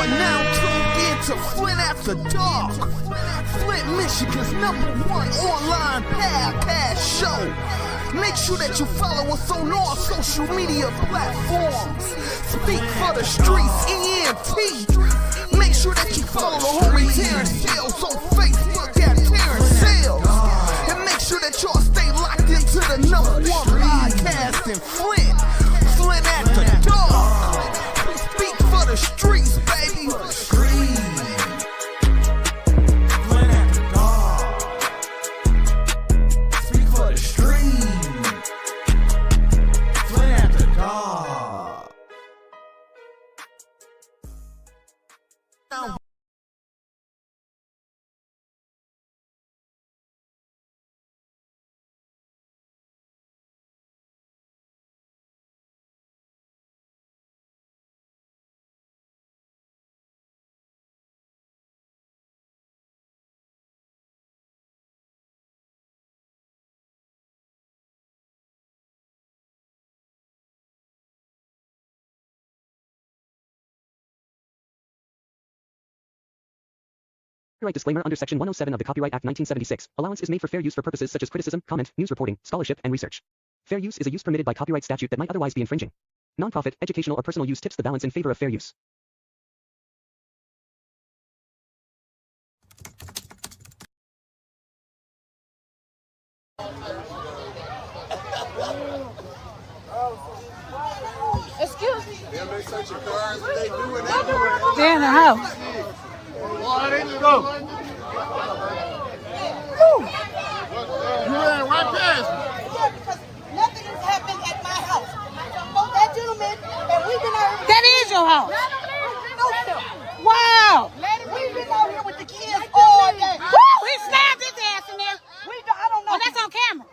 are now tuned in to Flint After Dark, Flint, Michigan's #1 online podcast show. Make sure that you follow us on all social media platforms. Speak for the Streets, ENT. Make sure that you follow the homie Terrence Sales on Facebook at Terrence Sales. And make sure that y'all stay locked into the #1 podcast in Flint, Flint After Dark. We speak for the streets, baby. Flint After Dark. Speak for the streets. Flint After Dark. Copyright disclaimer under Section 107 of the Copyright Act 1976. Allowance is made for fair use for purposes such as criticism, comment, news reporting, scholarship, and research. Fair use is a use permitted by copyright statute that might otherwise be infringing. Nonprofit, educational, or personal use tips the balance in favor of fair use. Excuse me. They're in the house. Go. You ran right past me. Yeah, because nothing has happened at my house. That gentleman, and we've been out here. That is your house. No, sir. Wow. We've been out here with the kids all day. Woo! He slammed his ass in there. I don't know. Oh, that's on camera.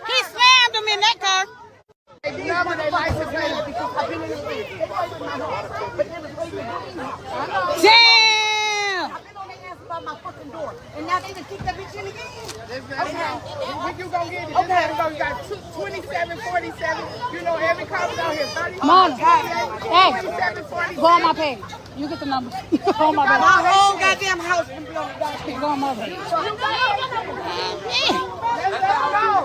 He slammed him in that car. These were the license plates because I've been in the street. They fight with my house. But they replaced the Damn. I've been on their ass about my fucking door. And now they just kick that bitch in again. Okay. You gonna get it. Okay. You got 27, 47. You know every car was out here. 30. Mona, hey, 27, 47. go on my page. You get the number. Go on my page. My whole goddamn house been blown down. Go on my page. Let's go.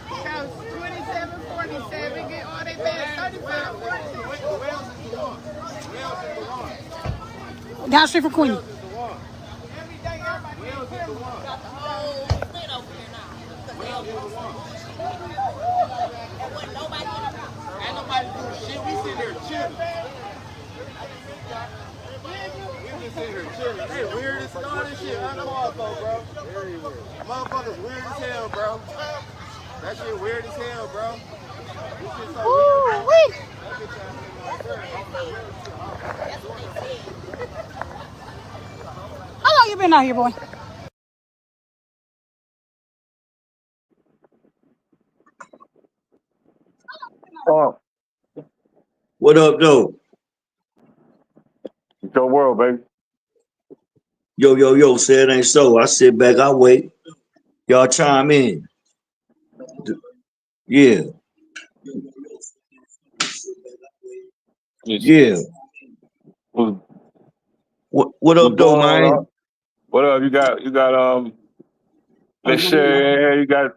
Because 27, 47, get all they pay 35, 46. Down the street from Queen. Every day, everybody else is the one. Ain't nobody doing shit. We sit here chilling. We just sit here chilling. They weird as all this shit. I know motherfuckers, bro. Very weird. Motherfuckers weird as hell, bro. That shit weird as hell, bro. This shit so Ooh, weird. wait. How long you been out here, boy? Oh, What up, though? it's your world, baby. Yo, say it ain't so. I sit back, I wait. Y'all chime in. Yeah, yeah. What's What up, though, going man? on? What up? You got let's say you got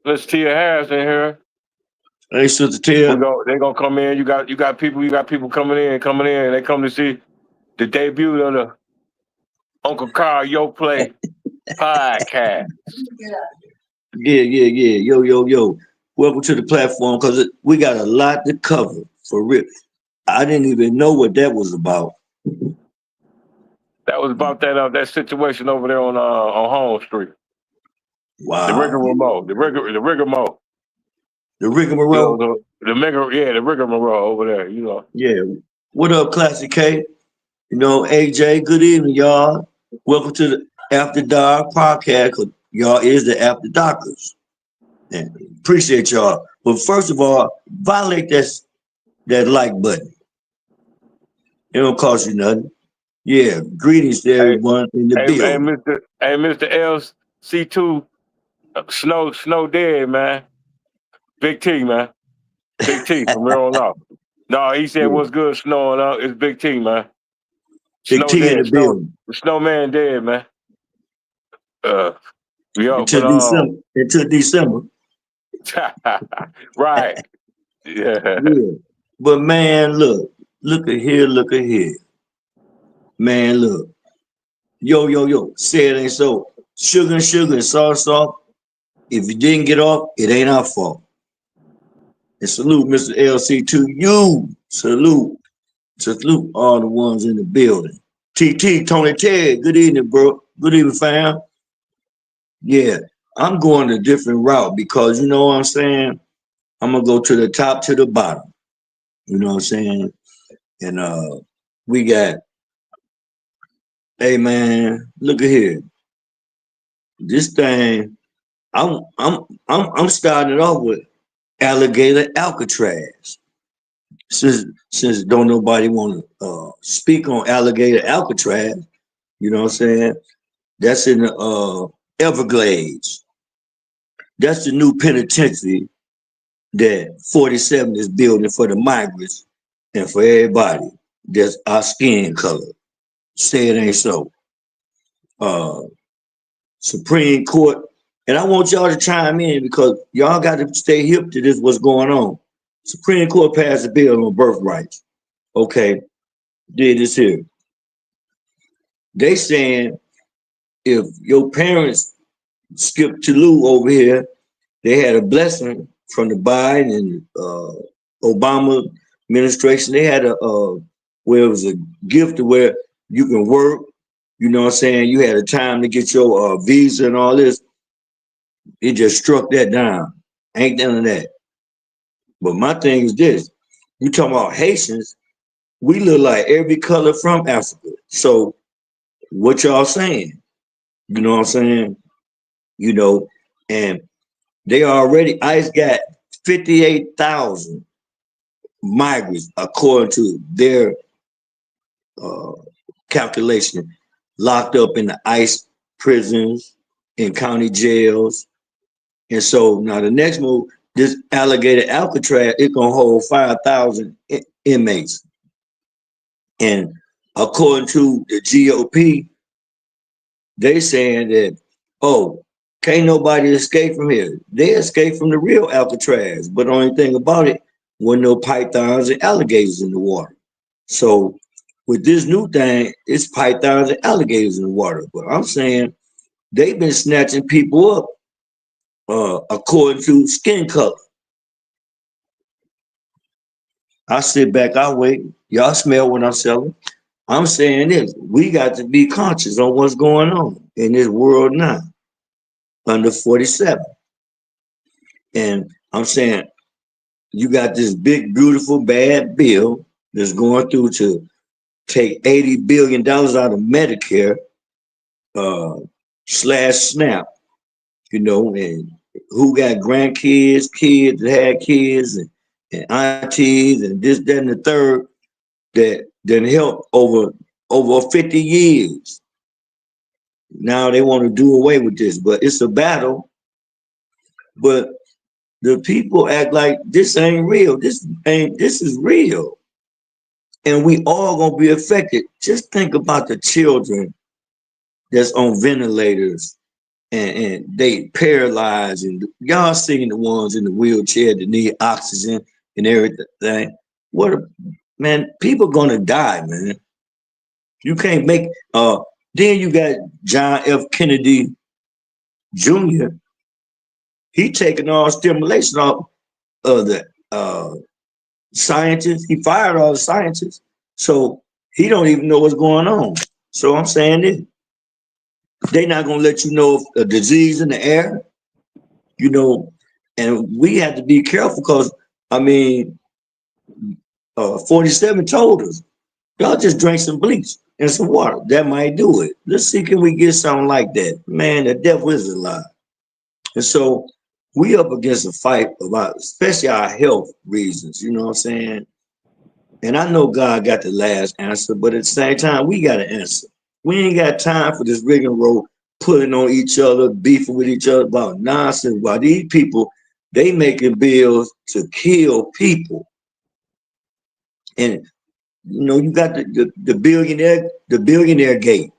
let's Tia Harris in here. Hey, Sister Tia. They gonna come in. You got people coming in. They come to see the debut of the Unc Carlyoplay Podcast. Yeah. Yo. Welcome to the platform, because we got a lot to cover, for real. I didn't even know what that was about. That was about that situation over there on Home Street. Wow. The rigmarole. The rigmarole. The rigmarole? The rigmarole over there, you know. Yeah. What up, Classic K? You know, AJ, good evening, y'all. Welcome to the After Dark Podcast, 'cause y'all is the After Darkers. And appreciate y'all. But first of all, violate that like button. It don't cost you nothing. Yeah, greetings to everyone in the building. Hey, Mr. LC2, Snow Dead, man. Big T, man. Big T from here on out. No, he said, Yeah. "What's good, Snow?" It's Big T, man. Big Snow T in dead. the building. Snowman dead, man. Yeah, Until December. right. Yeah. Yeah. But man, look at here. Man, look. Yo. Say it ain't so. Sugar and salt. If you didn't get off, it ain't our fault. And salute, Mr. LC, to you. Salute all the ones in the building. TT, Tony Ted, good evening, bro. Good evening, fam. Yeah, I'm going a different route because you know what I'm saying? I'm going to go to the top to the bottom. You know what I'm saying? And we got, hey man, look at here. This thing, I'm starting it off with alligator Alcatraz. Since don't nobody want to speak on alligator Alcatraz, you know what I'm saying? That's in the Everglades. That's the new penitentiary that 47 is building for the migrants and for everybody that's our skin color. Say it ain't so. Supreme Court, and I want y'all to chime in because y'all got to stay hip to this, what's going on. Supreme Court passed a bill on birthrights. Okay, did this here. They saying if your parents skipped to Lou over here, they had a blessing from the Biden and Obama administration. They had where it was a gift to where you can work. You know what I'm saying? You had a time to get your visa and all this. It just struck that down. Ain't none of that. But my thing is this. You talking about Haitians, we look like every color from Africa. So what y'all saying? You know what I'm saying? You know, and they already, ICE got 58,000 migrants according to their calculation, locked up in the ICE prisons, in county jails. And so now the next move, this alligator Alcatraz, it gonna hold 5,000 inmates. And according to the GOP, they saying that, oh, can't nobody escape from here. They escaped from the real Alcatraz, but the only thing about it, wasn't no pythons and alligators in the water. So with this new thing, it's pythons and alligators in the water. But I'm saying they've been snatching people up according to skin color. I sit back, I wait. Y'all smell what I'm selling. I'm saying this, we got to be conscious on what's going on in this world now, under 47. And I'm saying you got this big, beautiful, bad bill that's going through to take $80 billion out of Medicare slash SNAP, you know, and who got grandkids, kids that had kids, and aunties, and this, that, and the third that didn't help over 50 years. Now they want to do away with this, but it's a battle. But the people act like this ain't real. This is real. And we all gonna be affected. Just think about the children that's on ventilators and they paralyzed, and y'all seen the ones in the wheelchair that need oxygen and everything. Man, people gonna die, man. You can't make then you got John F. Kennedy Jr. He taking all stimulation off of the scientists. He fired all the scientists. So he don't even know what's going on. So I'm saying this. They're not gonna let you know if a disease in the air, you know, and we have to be careful because I mean 47 told us, y'all just drink some bleach and some water. That might do it. Let's see, can we get something like that? Man, the devil is a lie. And so we up against a fight about, especially our health reasons, you know what I'm saying? And I know God got the last answer, but at the same time, we got to answer. We ain't got time for this rigmarole, pulling on each other, beefing with each other about nonsense. While these people, they making bills to kill people. And you got the billionaire gate.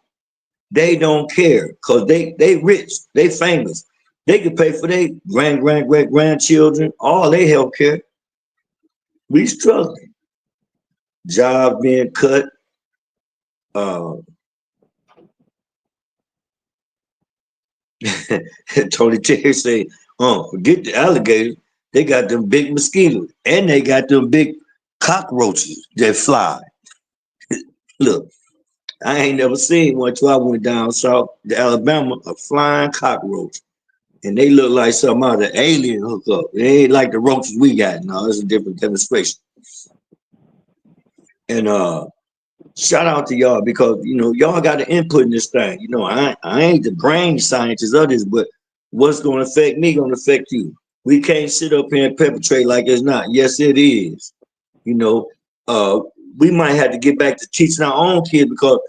They don't care because they rich, they famous. They could pay for their great grandchildren, all their health care. We struggling. Jobs being cut. Tony Terry say, forget the alligators. They got them big mosquitoes and they got them big cockroaches that fly. Look, I ain't never seen one till I went down south to Alabama, a flying cockroach. And they look like something out of the alien hookup. They ain't like the roaches we got. No, it's a different demonstration. And shout out to y'all because y'all got an input in this thing. I ain't the brain scientist of this, but what's gonna affect me gonna affect you. We can't sit up here and perpetrate like it's not. Yes, it is. We might have to get back to teaching our own kids because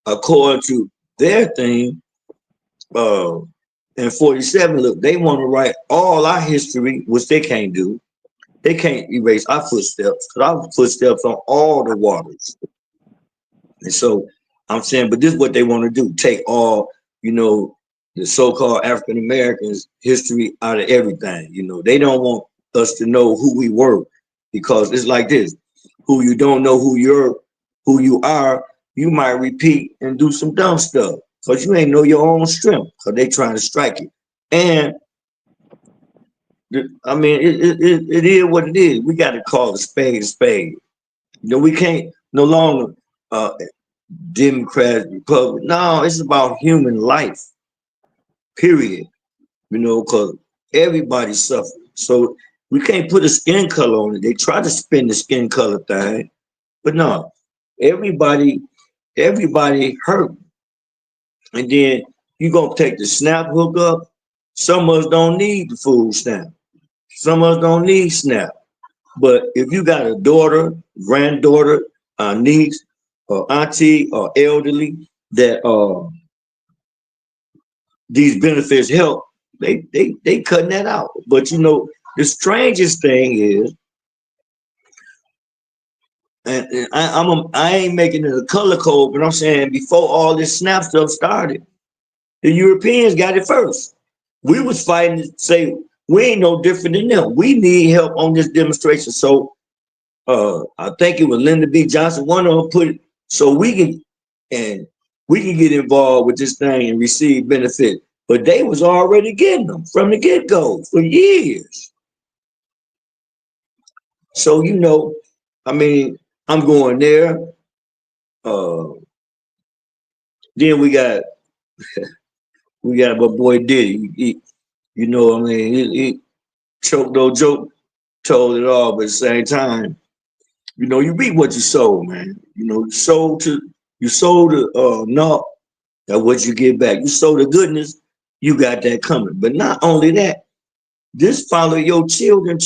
according to their thing, in 47, look, they want to write all our history, which they can't do. They can't erase our footsteps because our footsteps on all the waters. And so I'm saying, but this is what they want to do. Take all, the so-called African Americans history out of everything. They don't want us to know who we were because it's like this. Who you don't know who you are, you might repeat and do some dumb stuff because you ain't know your own strength because they trying to strike it. And I mean, it is what it is. We got to call a spade a spade. We can't no longer Democrat, Republic. No, it's about human life, period. Because everybody suffers. So we can't put a skin color on it. They try to spin the skin color thing, but no, everybody hurt. And then you gonna take the SNAP hookup. Some of us don't need the food stamp. Some of us don't need SNAP. But if you got a daughter, granddaughter, niece, or auntie, or elderly that these benefits help, they cutting that out. But the strangest thing is, and I ain't making it a color code, but I'm saying before all this SNAP stuff started, the Europeans got it first. We was fighting to say we ain't no different than them. We need help on this demonstration. So I think it was Lyndon B. Johnson, one of them put it so we can get involved with this thing and receive benefit. But they was already getting them from the get-go for years. So I mean, I'm going there. Then we got my boy Diddy. I mean, he choke no joke, told it all, but at the same time, you reap what you sow, man. You sow the no, that's what you get back. You sow the goodness, you got that coming. But not only that, this follow your children.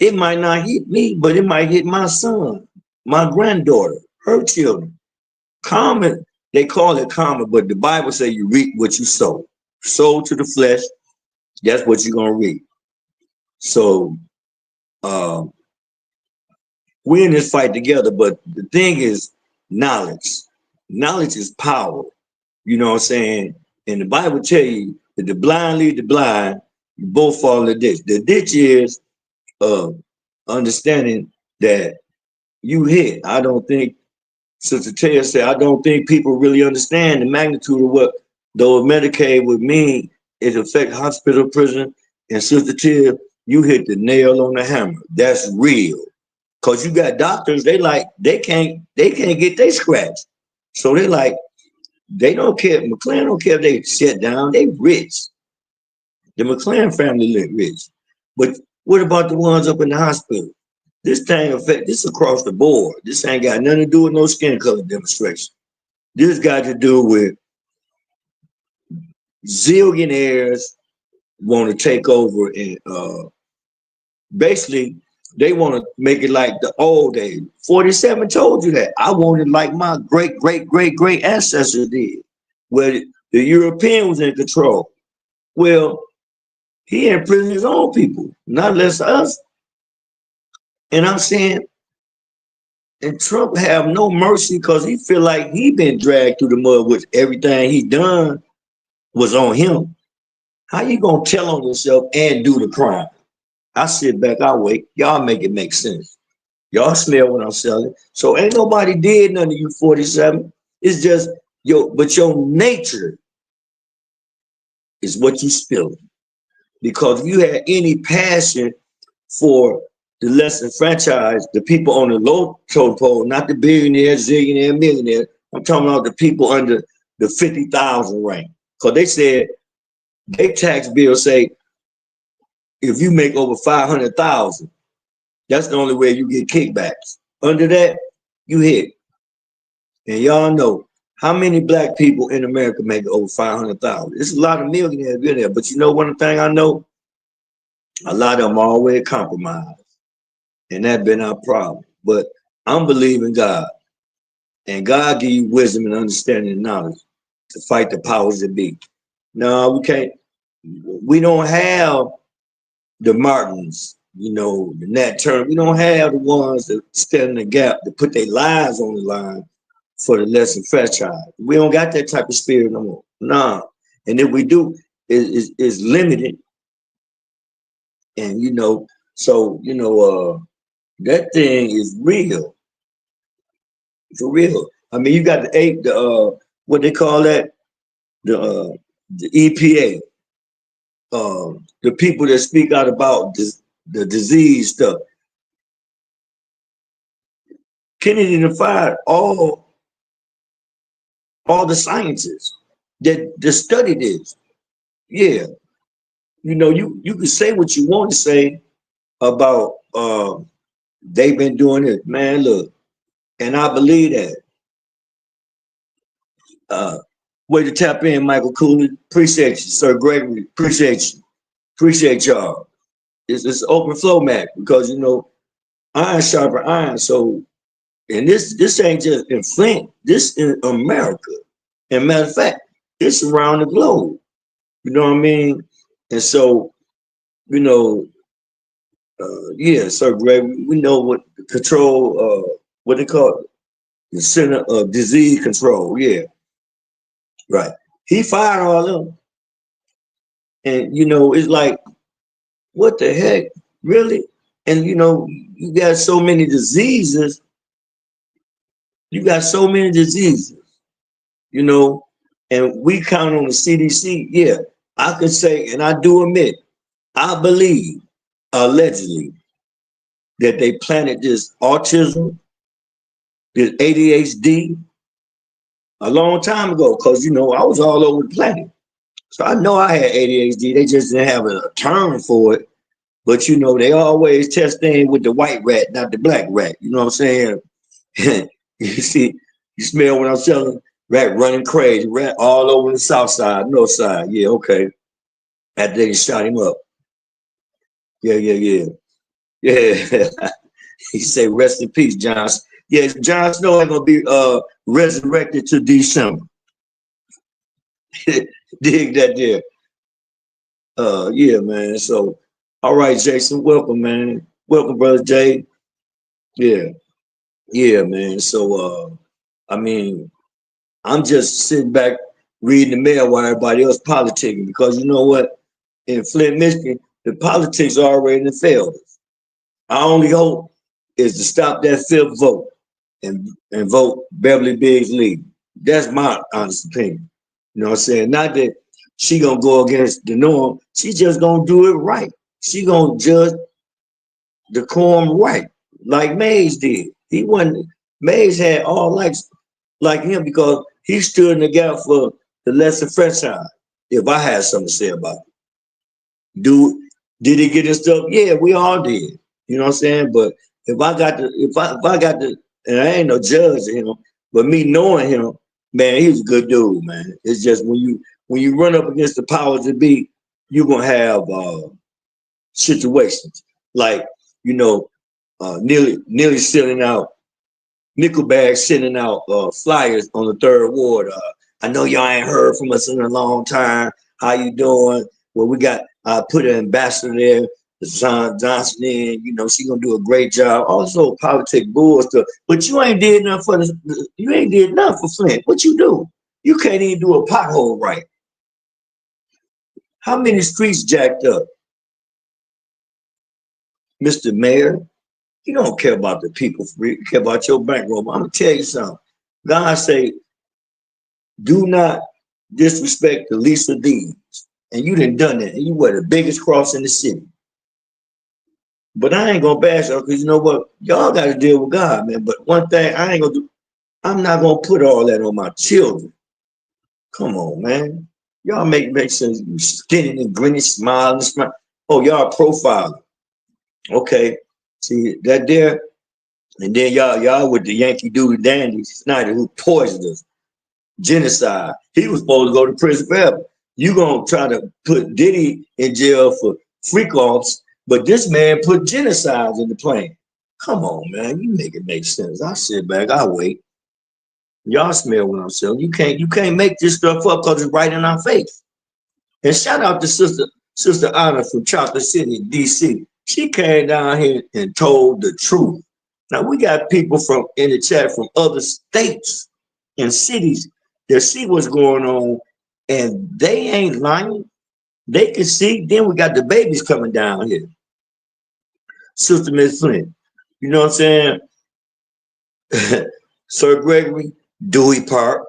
It might not hit me, but it might hit my son, my granddaughter, her children. Common, they call it common, but the Bible says you reap what you sow. Sow to the flesh, that's what you're gonna reap. So we're in this fight together, but the thing is knowledge. Knowledge is power. You know what I'm saying? And the Bible tell you that the blind lead the blind, you both fall in the ditch. The ditch is understanding that you hit. I don't think, Sister Taya said, I don't think people really understand the magnitude of what though Medicaid would mean. It affect hospital, prison, and Sister Taya, you hit the nail on the hammer. That's real. Cause you got doctors, they can't get they scratch. So they don't care. McLaren don't care if they shut down. They rich. The McLaren family look rich. But what about the ones up in the hospital? This thing this across the board. This ain't got nothing to do with no skin color demonstration. This got to do with zillionaires want to take over and basically they want to make it like the old days. 47 told you that. I want it like my great ancestors did, where the European was in control. Well, he imprisoned his own people, not less us. And I'm saying, and Trump have no mercy because he feel like he been dragged through the mud with everything he done was on him. How you gonna tell on yourself and do the crime? I sit back, I wait. Y'all make it make sense. Y'all smell what I'm selling. So ain't nobody did none of you 47. It's just but your nature is what you spill. Because if you had any passion for the less enfranchised, the people on the low totem pole, not the billionaire, zillionaire, millionaire. I'm talking about the people under the 50,000 rank. Because they said, their tax bill say, if you make over 500,000, that's the only way you get kickbacks. Under that, you hit. And y'all know how many black people in America make over 500,000. It's a lot of millionaires in there, but you know one thing I know, a lot of them always compromised, and that been our problem. But I'm believing God, and God give you wisdom and understanding and knowledge to fight the powers that be. No, we can't. We don't have the Martins, you know, the Nat Turner. We don't have the ones that stand in the gap to put their lives on the line for the less enfranchised. We don't got that type of spirit no more. Nah. And if we do, is limited. And you know, so you know, that thing is real. For real. I mean, you got the what they call that? The EPA. The people that speak out about the disease stuff. Kennedy defied all the scientists that study this. Yeah. You know, you can say what you want to say about they've been doing it. Man, look, and I believe that. Way to tap in, Michael Cooley. Appreciate you, Sir Gregory. Appreciate you. Appreciate y'all. It's open flow, Mac, because you know, iron sharper iron. So, and this ain't just in Flint. This in America. And matter of fact, it's around the globe. You know what I mean? And so, you know, yeah, Sir Gregory, we know what the control, what they call it, the Center of Disease Control. Yeah, right. He fired all of them. And, you know, it's like, what the heck? Really? And, you know, you got so many diseases. You got so many diseases, you know, and we count on the CDC. Yeah, I could say, and I do admit, I believe, allegedly, that they planted this autism, this ADHD a long time ago, because, you know, I was all over the planet. So I know I had ADHD. They just didn't have a term for it. But, you know, they always test things with the white rat, not the black rat. You know what I'm saying? You see, you smell what I'm selling? Rat running crazy. Rat all over the south side, north side. Yeah, okay. That day shot him up. Yeah. He say, rest in peace, John. Yeah, Jon Snow ain't gonna be resurrected to December. Dig that there. Yeah, man. So, all right, Jason, welcome, man. Welcome, brother Jay. Yeah, man. So, I mean, I'm just sitting back reading the mail while everybody else politicking, because you know what? In Flint, Michigan, the politics are already failed. Our only hope is to stop that fifth vote and vote Beverly Biggs Lee. That's my honest opinion. You know what I'm saying? Not that she gonna go against the norm. She just gonna do it right. She gonna judge the quorum right, like Mays did. He wasn't. Mays had all likes like him because he stood in the gap for the less enfranchised. If I had something to say about it, did he get his stuff? Yeah, we all did. You know what I'm saying? But if I got the, and I ain't no judge of him, but me knowing him, man, he was a good dude, man. It's just when you run up against the powers that be, you're gonna have situations like, you know, nearly sending out Nickelback, sending out flyers on the third ward. I know y'all ain't heard from us in a long time. How you doing? Well, we got put an ambassador there. Johnson in, she gonna do a great job. Also, politics bull stuff. But you ain't did nothing for you ain't did nothing for Flint. What you do? You can't even do a pothole right. How many streets jacked up? Mr. Mayor, you don't care about the people, you care about your bankroll. I'm gonna tell you something. God say, do not disrespect the least of these. And you done done that. And you were the biggest cross in the city. But I ain't gonna bash y'all because you know what? Y'all gotta deal with God, man. But one thing I ain't gonna do, I'm not gonna put all that on my children. Come on, man. Y'all make sense. You skinny and grinning, smiling, smile. Oh, y'all profiling. Okay. See that there? And then y'all with the Yankee Doodle Dandy Snyder who poisoned us. Genocide. He was supposed to go to prison forever. You gonna try to put Diddy in jail for freak offs, but this man put genocides in the plan. Come on, man. You make it make sense. I sit back, I wait. Y'all smell what I'm saying. You can't make this stuff up because it's right in our face. And shout out to Sister Anna from Chocolate City, DC. She came down here and told the truth. Now we got people in the chat from other states and cities that see what's going on, and they ain't lying. They can see. Then we got the babies coming down here. Sister Miss Flint, you know what I'm saying? Sir Gregory, Dewey Park.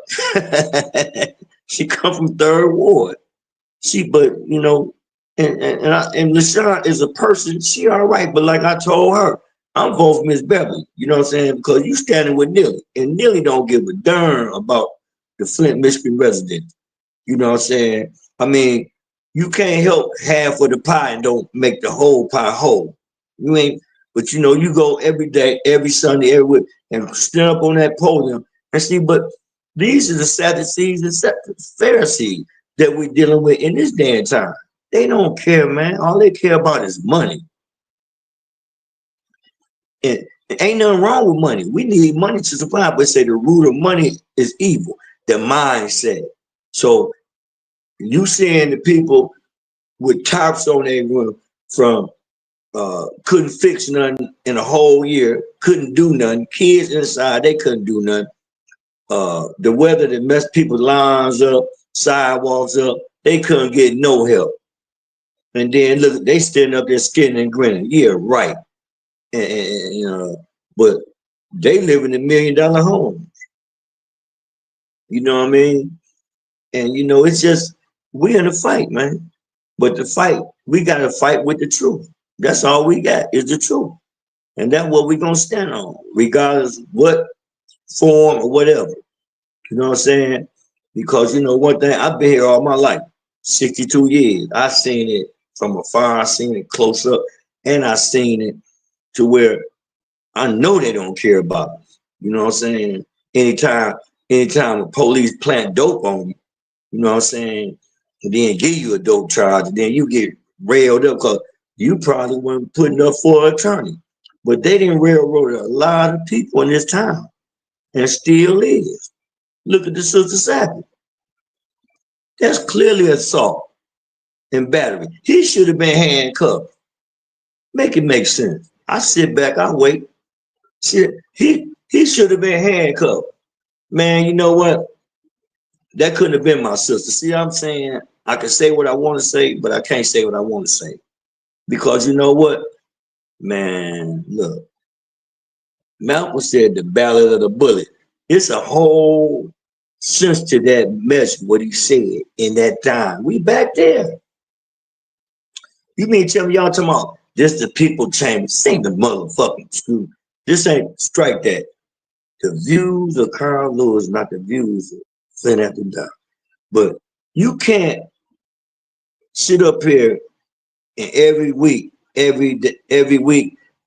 She come from 3rd Ward. And LaShawn is a person, she all right, but like I told her, I'm voting for Miss Beverly, you know what I'm saying? Because you standing with Nilly, and Nilly don't give a darn about the Flint, Michigan resident. You know what I'm saying? I mean, you can't help half of the pie and don't make the whole pie whole. But you go every day, every Sunday, every week, and stand up on that podium and see, but these are the Sadducees and Pharisees that we're dealing with in this day and time. They don't care, man. All they care about is money. And ain't nothing wrong with money. We need money to supply, but say the root of money is evil, the mindset. So you seeing the people with tops on their room from couldn't fix nothing in a whole year, couldn't do nothing. Kids inside, they couldn't do nothing. The weather that messed people's lawns up, sidewalks up, they couldn't get no help. And then look, they standing up there skinning and grinning. Yeah, right. But they live in $1 million homes. You know what I mean? And it's just we in a fight, man. But the fight, we gotta fight with the truth. That's all we got is the truth. And that's what we're gonna stand on, regardless what form or whatever. You know what I'm saying? Because one thing, I've been here all my life, 62 years. I've seen it from afar, I've seen it close up, and I've seen it to where I know they don't care about us. You know what I'm saying? Anytime the police plant dope on you, you know what I'm saying, and then give you a dope charge, and then you get railed up because you probably weren't putting up for an attorney. But they didn't railroad a lot of people in this town, and still is. Look at the Sister Sappy. That's clearly assault and battery. He should have been handcuffed. Make it make sense. I sit back, I wait. Shit, he should have been handcuffed. Man, you know what? That couldn't have been my sister. See what I'm saying? I can say what I want to say, but I can't say what I want to say. Because you know what? Man, look. Malcolm said the ballad of the bullet. It's a whole sense to that message, what he said in that time. We back there. You mean tell me y'all talking about this the people chamber? This ain't the motherfucking school. This ain't, strike that. The views of Carl Lewis, not the views of Flint After Dark. But you can't sit up here and every week,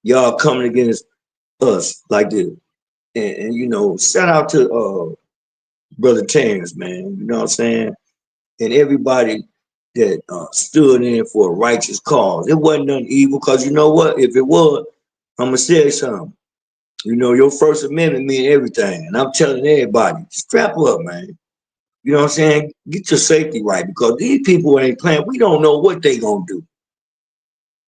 y'all coming against us like this. And shout out to Brother Terrence, man. You know what I'm saying? And everybody that stood in for a righteous cause. It wasn't nothing evil, because you know what? If it was, I'm going to say something. Your First Amendment mean everything. And I'm telling everybody, strap up, man. You know what I'm saying? Get your safety right, because these people ain't playing. We don't know what they going to do.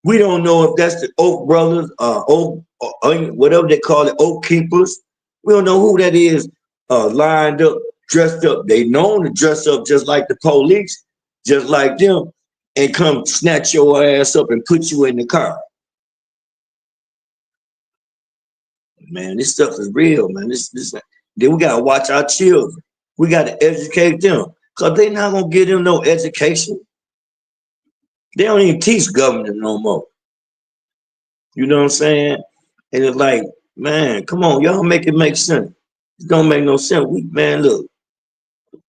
We don't know if that's the Oak Brothers, Oak, whatever they call it, Oak Keepers. We don't know who that is, lined up, dressed up. They known to dress up just like the police, just like them, and come snatch your ass up and put you in the car. Man, this stuff is real, man. Then we gotta watch our children. We gotta educate them, cause they not gonna give them no education. They don't even teach government no more. You know what I'm saying? And it's like, man, come on, y'all make it make sense. It don't make no sense. Man, look,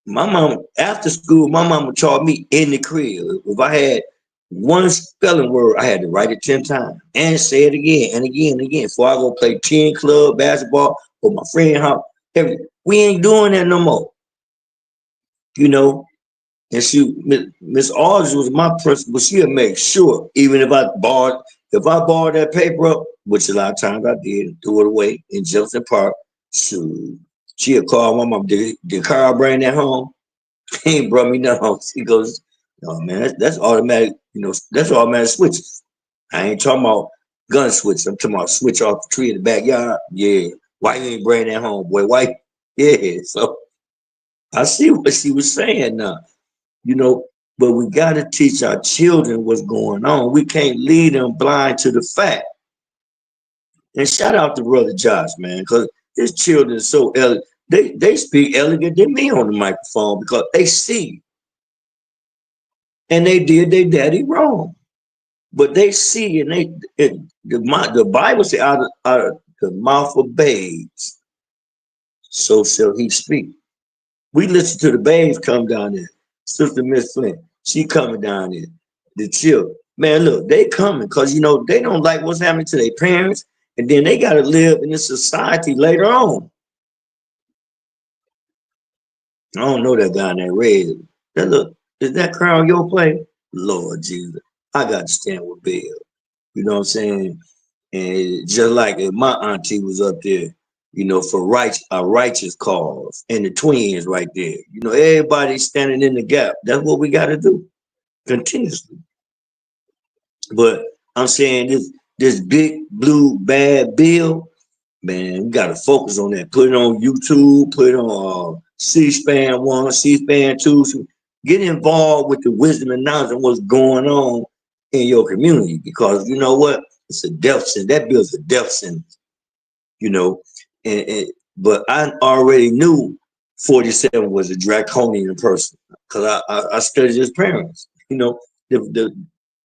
my mom, after school, my mama taught me in the crib. If I had one spelling word, I had to write it 10 times and say it again and again and again before I go play 10 club basketball or my friend house. We ain't doing that no more. You know, and Miss Aldridge was my principal. She'll make sure, even if I borrowed that paper up, which a lot of times I did, threw it away in Jefferson Park. So she'll call my mom. Did Carl bring that home? He ain't brought me nothing home. She goes, no, man, that's automatic. You know, that's automatic switches. I ain't talking about gun switches. I'm talking about switch off the tree in the backyard. Yeah. Why you ain't bring that home, boy? Why? Yeah. So I see what she was saying now. You know, but we got to teach our children what's going on. We can't lead them blind to the fact. And shout out to Brother Josh, man, because his children are so elegant. They speak elegant than me on the microphone because they see. And they did their daddy wrong. But they see, and the Bible says out of the mouth of babes, so shall he speak. We listen to the babes come down there. Sister Miss Flint, she coming down there. The chill. Man, look, they coming because, you know, they don't like what's happening to their parents. And then they got to live in this society later on. I don't know that guy in that red. That look, is that Carlyoplay? Lord Jesus. I got to stand with Bill. You know what I'm saying? And just like if my auntie was up there, you know, for a righteous cause, and the twins right there. You know, everybody standing in the gap. That's what we got to do continuously. But I'm saying this big blue bad bill, man, we got to focus on that. Put it on YouTube, put it on C-SPAN 1, C-SPAN 2. So get involved with the wisdom and knowledge of what's going on in your community, because you know what? It's a death sentence. That bill's a death sentence, you know. But I already knew 47 was a draconian person because I studied his parents. You know,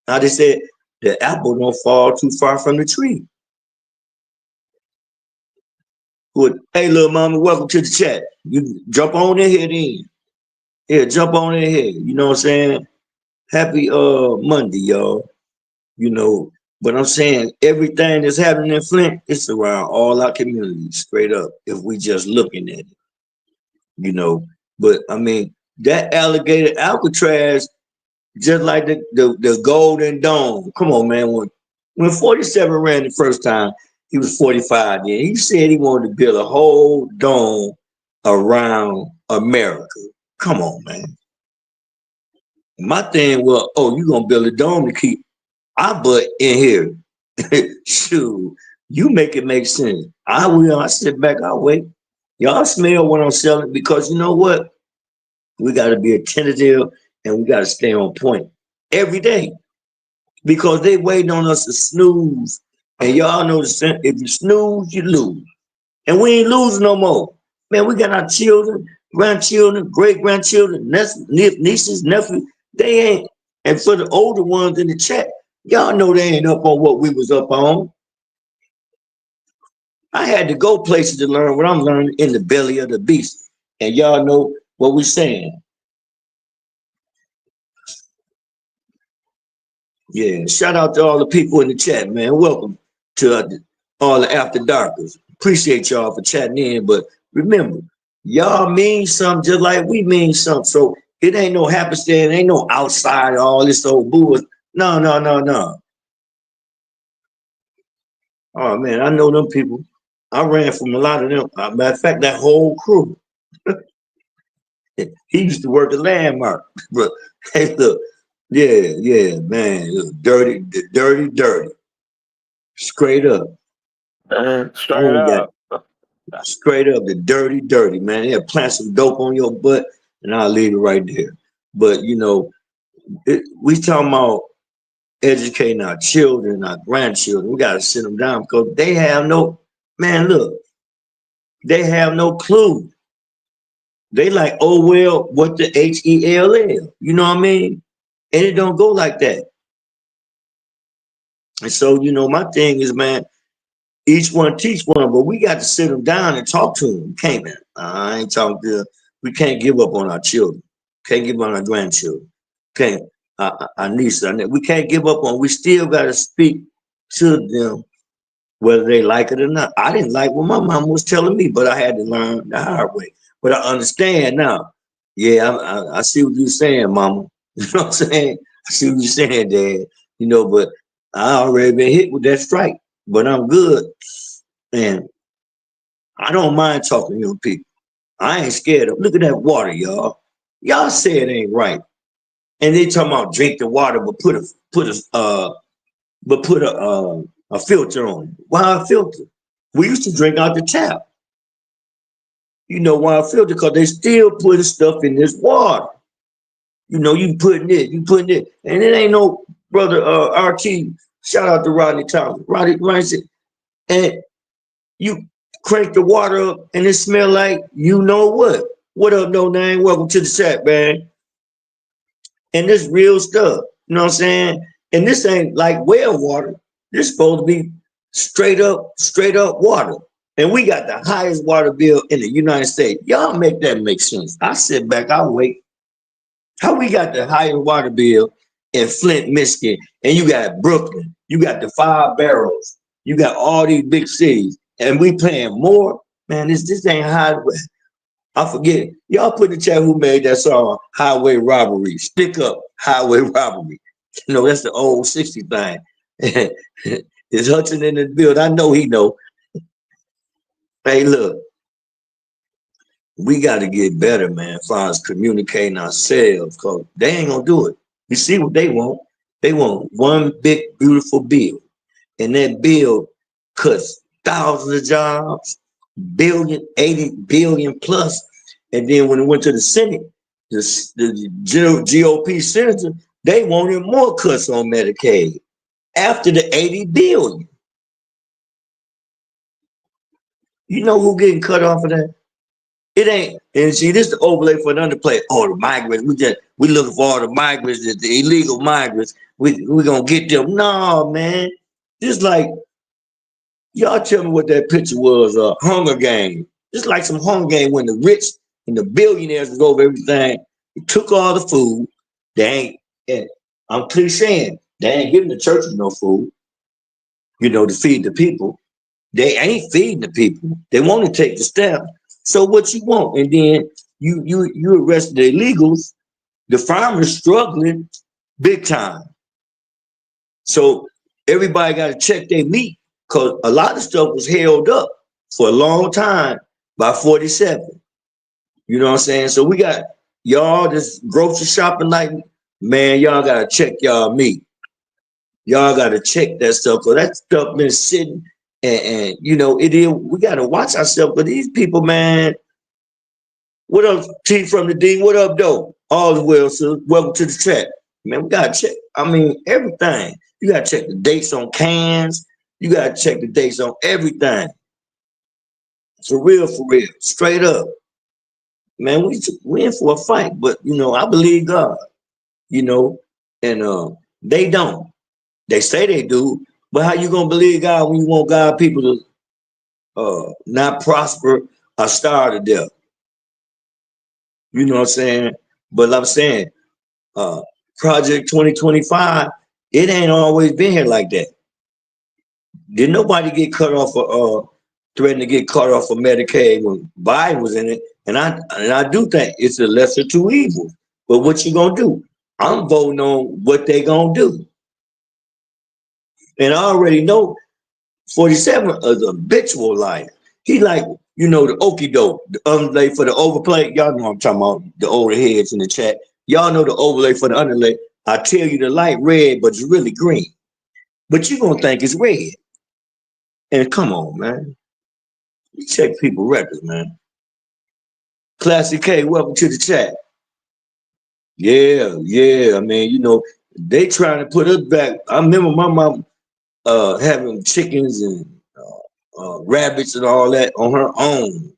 how they said the apple don't fall too far from the tree. Good. Hey, little mama, welcome to the chat. You jump on in here then. Yeah, jump on in here. You know what I'm saying? Happy Monday, y'all. You know, but I'm saying everything that's happening in Flint, it's around all our communities, straight up, if we just looking at it, you know. But I mean, that alligator Alcatraz, just like the Golden Dome. Come on, man. When 47 ran the first time, he was 45 then. He said he wanted to build a whole dome around America. Come on, man. My thing was, oh, you gonna build a dome to keep our butt in here. Shoot, you make it make sense. I will. I sit back, I'll wait. Y'all smell what I'm selling, because you know what? We got to be attentive and we got to stay on point every day, because they waiting on us to snooze. And y'all know if you snooze, you lose. And we ain't losing no more. Man, we got our children, grandchildren, great-grandchildren, nieces, nephews. They ain't. And for the older ones in the chat, y'all know they ain't up on what we was up on. I had to go places to learn what I'm learning in the belly of the beast. And y'all know what we're saying. Yeah, shout out to all the people in the chat, man. Welcome to all the After Darkers. Appreciate y'all for chatting in. But remember, y'all mean something just like we mean something. So it ain't no happenstance, ain't no outside, all this old bull. No. Oh, man, I know them people. I ran from a lot of them. Matter of fact, that whole crew. He used to work at Landmark. But hey, look, Yeah, man. Dirty, dirty. Straight up. I Straight ain't got up. straight up the dirty, man. They'll plant some dope on your butt and I'll leave it right there. But we talking about educating our children, our grandchildren. We gotta sit them down because they have no they have no clue. They like, oh well, what the HELL? You know what I mean? And it don't go like that. And so, my thing is, man, each one teach one, but we got to sit them down and talk to them. We can't, man. I ain't talking to them. We can't give up on our children. Can't give up on our grandchildren. Can't, our nieces, we can't give up on. We still got to speak to them, whether they like it or not. I didn't like what my mom was telling me, but I had to learn the hard way. But I understand now. Yeah, I see what you're saying, mama. You know what I'm saying? I see what you're saying, Dad. But I already been hit with that strike, but I'm good. And I don't mind talking to young people. I ain't scared of. Look at that water, y'all. Y'all say it ain't right. And they talking about drink the water, but put a filter on it. Why a filter? We used to drink out the tap. Why a filter? Because they still putting stuff in this water. You putting it, and it ain't no brother RT. Shout out to Rodney Thompson. Rodney said, and you crank the water up, and it smell like you know what. What up, no name? Welcome to the chat, man. And this real stuff. You know what I'm saying? And this ain't like well water. This supposed to be straight up water. And we got the highest water bill in the United States. Y'all make that make sense. I sit back, I wait. How we got the highest water bill in Flint, Michigan, and you got Brooklyn, you got the 5 Barrels, you got all these big cities, and we paying more? Man, this ain't highway. I forget. Y'all put in the chat who made that song, Highway Robbery. Stick up, Highway Robbery. That's the old 60 thing. Is Hudson in the build? I know he know. Hey, look. We got to get better, man, as far as communicating ourselves, because they ain't going to do it. You see what they want? They want one big, beautiful bill. And that bill cuts thousands of jobs, 80 billion plus. And then when it went to the Senate, the GOP senator, they wanted more cuts on Medicaid after the 80 billion. You know who getting cut off of that? It ain't, and see, this is the overlay for the underplay. Oh, the migrants, we looking for all the migrants, the illegal migrants. We gonna get them. No, man. Just like y'all tell me what that picture was, Hunger Game. Just like some Hunger Game when the rich and the billionaires was over everything. They took all the food. They ain't, and I'm saying, they ain't giving the churches no food, to feed the people. They ain't feeding the people. They want to take the step. So what you want? And then you arrested the illegals. The farmers struggling big time. So everybody got to check their meat because a lot of stuff was held up for a long time by 47. You know what I'm saying? So we got y'all this grocery shopping like, man, y'all got to check y'all meat. Y'all got to check that stuff because that stuff been sitting. And it is. We gotta watch ourselves. But these people, man. What up, T from the D? What up, though? All the well, sir. Welcome to the chat, man. We gotta check. I mean, everything. You gotta check the dates on cans. You gotta check the dates on everything. For real, straight up, man. We in for a fight, but I believe God. And they don't. They say they do. But how you gonna believe God when you want God people to not prosper or starve to death? You know what I'm saying? But I'm saying, Project 2025, it ain't always been here like that. Did nobody get cut off for threatened to get cut off for Medicaid when Biden was in it? And I do think it's a lesser two evils. But what you gonna do? I'm voting on what they gonna do. And I already know 47 is a habitual liar. He like, the okie doke, the underlay for the overplay. Y'all know I'm talking about the older heads in the chat. Y'all know the overlay for the underlay. I tell you the light red, but it's really green. But you're gonna think it's red. And come on, man. You check people records, man. Classic K, welcome to the chat. Yeah. I mean, you know, they trying to put us back. I remember my mom having chickens and rabbits and all that on her own.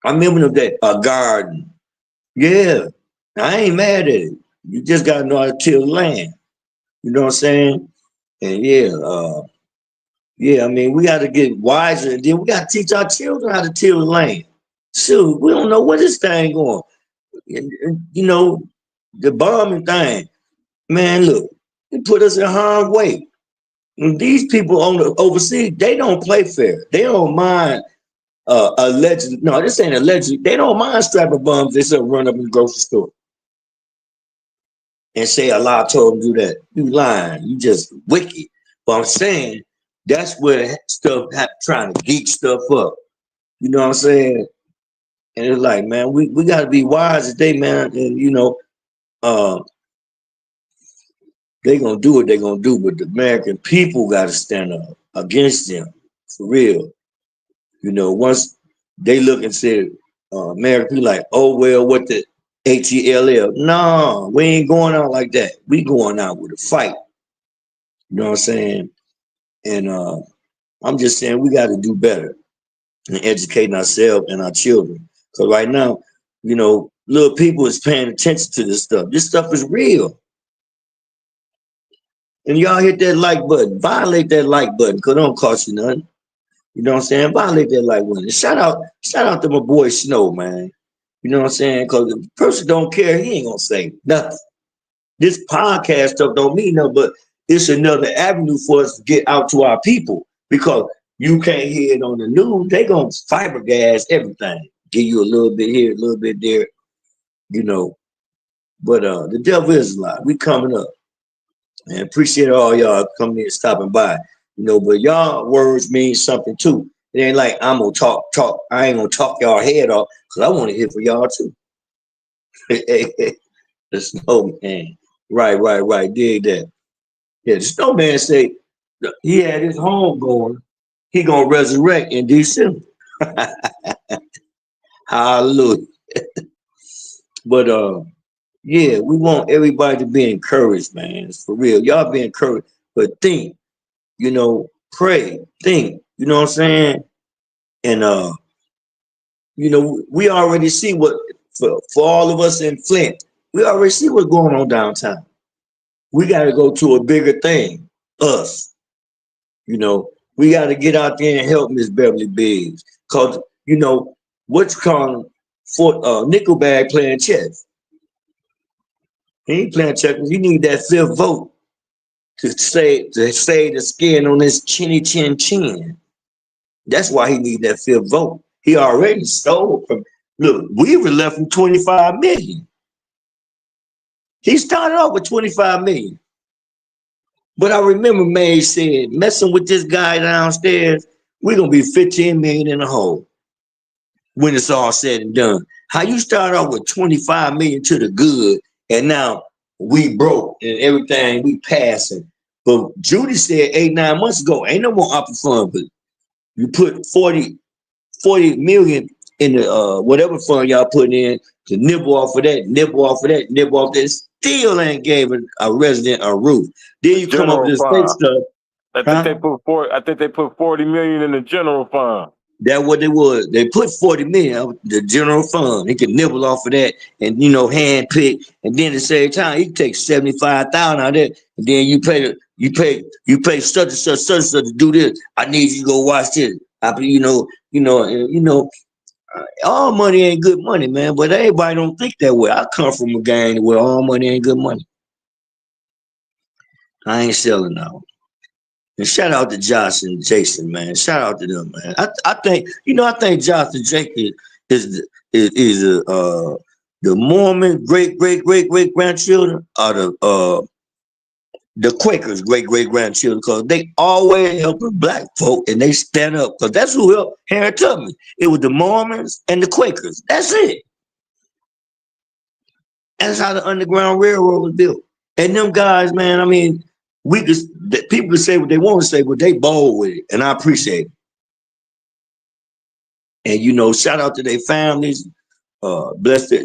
I remember that garden. Yeah, I ain't mad at it. You just gotta know how to till the land. You know what I'm saying? And I mean, we gotta get wiser, and then we gotta teach our children how to till the land. Shoot, we don't know where this thing going. And, you know, the bombing thing, man. Look, it put us in harm's way. And these people on the overseas, they don't play fair. They don't mind allegedly. No, this ain't allegedly. They don't mind strapping bombs. They still run up in the grocery store and say Allah told them to do that. You lying. You just wicked. But I'm saying that's where stuff trying to geek stuff up. You know what I'm saying? And it's like, man, we got to be wise today, man. And you know, they gonna do what they gonna do, but the American people got to stand up against them for real. You know, once they look and say, American people like, oh well, what the HELL? No, we ain't going out like that. We going out with a fight. You know what I'm saying? And I'm just saying we got to do better in educating ourselves and our children. Because right now, you know, little people is paying attention to this stuff. This stuff is real. And y'all hit that like button. Violate that like button, because it don't cost you nothing. You know what I'm saying? Violate that like button. Shout out to my boy Snow, man. You know what I'm saying? Because if the person don't care, he ain't gonna say nothing. This podcast stuff don't mean nothing, but it's another avenue for us to get out to our people. Because you can't hear it on the news. They gonna fibergas everything. Give you a little bit here, a little bit there, you know. But the devil is a lie. We coming up. And appreciate all y'all coming in and stopping by. You know, but y'all words mean something too. It ain't like I'm gonna talk. I ain't gonna talk y'all head off because I want to hear from y'all too. The snowman. Right. Dig that. Yeah, the snowman say he had his home going. He gonna resurrect in December. Hallelujah. But yeah, we want everybody to be encouraged, man. It's for real. Y'all be encouraged. But think, you know, pray, think, you know what I'm saying? And you know, we already see what for all of us in Flint, we already see what's going on downtown. We gotta go to a bigger thing, us. You know, we gotta get out there and help Miss Beverly Biggs. Cause you know, what's calling for Nickelback playing chess. He ain't playing checkers. He need that fifth vote to save the skin on his chinny chin. That's why he need that fifth vote. He already stole from. Look, we were left with 25 million. He started off with 25 million. But I remember May said, messing with this guy downstairs, we're gonna be 15 million in the hole when it's all said and done. How you start off with 25 million to the good, and now we broke and everything we passing. But Judy said 8-9 months ago, ain't no more opera fund, but you put 40 million in the whatever fund y'all putting in to nibble off of that, nibble off that, still ain't gave a resident a roof. Then you come up with this state stuff. I think they put 40 million in the general fund. That's what they was. They put 40 million out the general fund. He can nibble off of that and, you know, hand pick. And then at the same time, he can take 75,000 out of that. And then you pay such and such to do this. I need you to go watch this. All money ain't good money, man. But everybody don't think that way. I come from a gang where all money ain't good money. I ain't selling out. And shout out to Josh and Jason, man. Shout out to them, man. I think Josh and Jason is the Mormon great grandchildren or the Quakers great grandchildren, because they always helping black folk and they stand up, because that's who helped Harriet Tubman. It was the Mormons and the Quakers. That's it. That's how the Underground Railroad was built. And them guys, man, I mean, people can say what they want to say, but they bold with it, and I appreciate it. And you know, shout out to their families. Blessed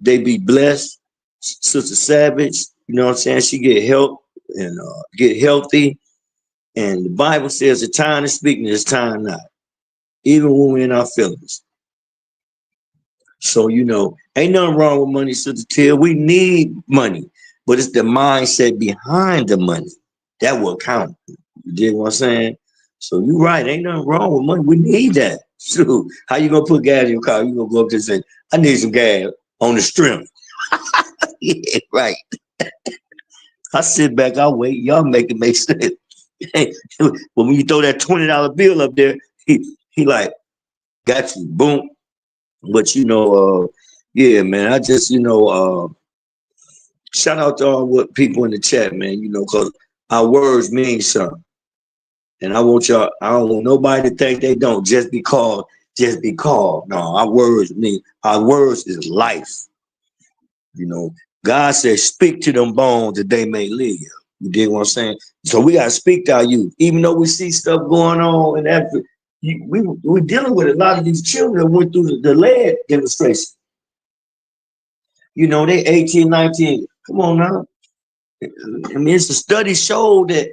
they be blessed. Sister Savage, you know what I'm saying? She get help and get healthy. And the Bible says the time is speaking, it's time not. Even when we're in our feelings. So, you know, ain't nothing wrong with money, Sister Till. We need money, but it's the mindset behind the money that will count. You dig what I'm saying? So you're right. Ain't nothing wrong with money. We need that. So how you gonna put gas in your car? You gonna go up there and say, I need some gas on the strength. Yeah, right. I sit back, I wait, y'all make it make sense. But when you throw that $20 bill up there, he like, got you, boom. But you know, yeah, man, I just, you know, shout out to all what people in the chat, man, you know, because our words mean something. And I want y'all, I don't want nobody to think they don't just be called. No, our words is life. You know, God says, speak to them bones that they may live. You dig what I'm saying? So we got to speak to our youth. Even though we see stuff going on and that, we're dealing with a lot of these children that went through the lead demonstration. You know, they 18, 19. Come on now. I mean, it's a study showed that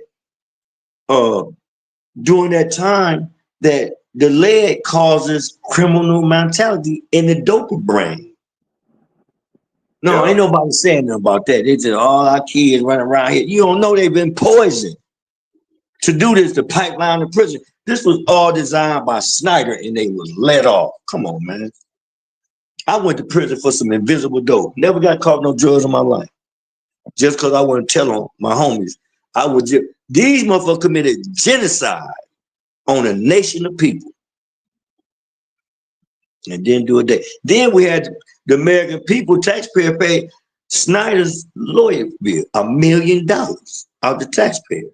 during that time that the lead causes criminal mentality in the dopamine brain. No, ain't nobody saying nothing about that. They said all our kids running around here. You don't know they've been poisoned to do this, the pipeline to prison. This was all designed by Snyder and they was let off. Come on, man. I went to prison for some invisible dope. Never got caught no drugs in my life. Just because I wouldn't tell on my homies. These motherfuckers committed genocide on a nation of people. And didn't do a day. Then we had the American people, taxpayer paid Snyder's lawyer bill, $1 million out the taxpayer.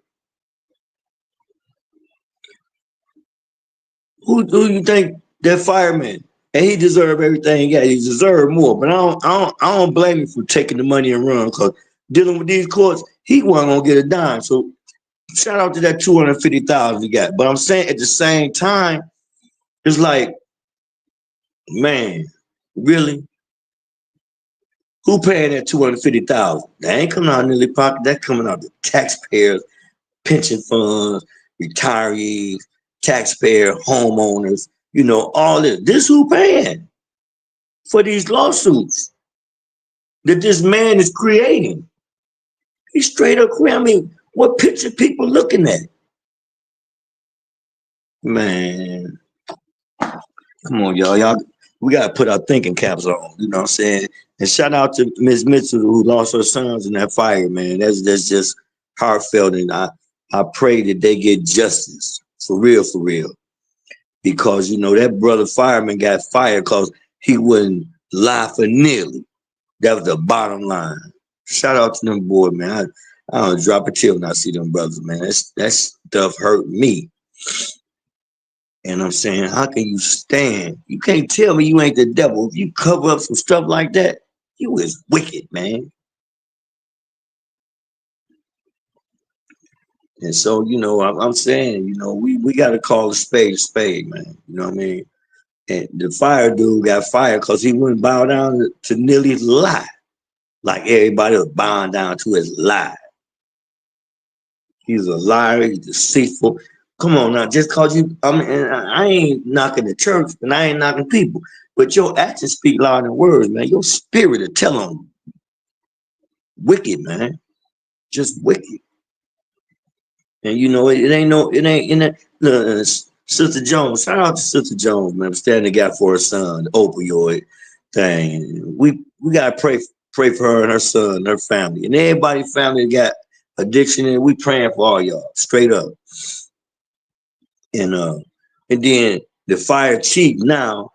Who you think that fireman? And he deserved everything he got. He deserved more. But I don't blame him for taking the money and run, because dealing with these courts, he wasn't gonna get a dime. So shout out to that $250,000 he got. But I'm saying at the same time, it's like, man, really? Who paying that $250,000? That ain't coming out of Nilly pocket. That's coming out of the taxpayers, pension funds, retirees, taxpayer, homeowners. You know, all this. This who paying for these lawsuits that this man is creating. He's straight up creating. I mean, what picture people looking at? Man, come on, y'all. We got to put our thinking caps on. You know what I'm saying? And shout out to Ms. Mitchell, who lost her sons in that fire, man. That's just heartfelt. And I pray that they get justice. For real, for real. Because, you know, that brother fireman got fired because he wouldn't lie for Nearly. That was the bottom line. Shout out to them boys, man. I don't drop a tear when I see them brothers, man. That stuff hurt me. And I'm saying, how can you stand? You can't tell me you ain't the devil. If you cover up some stuff like that, you is wicked, man. And so, you know, I'm saying, you know, we got to call a spade, man. You know what I mean? And the fire dude got fired because he wouldn't bow down to Nilly's lie. Like everybody was bowing down to his lie. He's a liar. He's deceitful. Come on now, just cause you, I ain't knocking the church and I ain't knocking people, but your actions speak louder than words, man. Your spirit will tell them. Wicked, man. Just wicked. And you know, it ain't Sister Jones, shout out to Sister Jones, man, standing the gap for her son, the opioid thing. We gotta pray for her and her son and her family. And everybody's family got addiction, and we praying for all y'all, straight up. And then the fire chief now,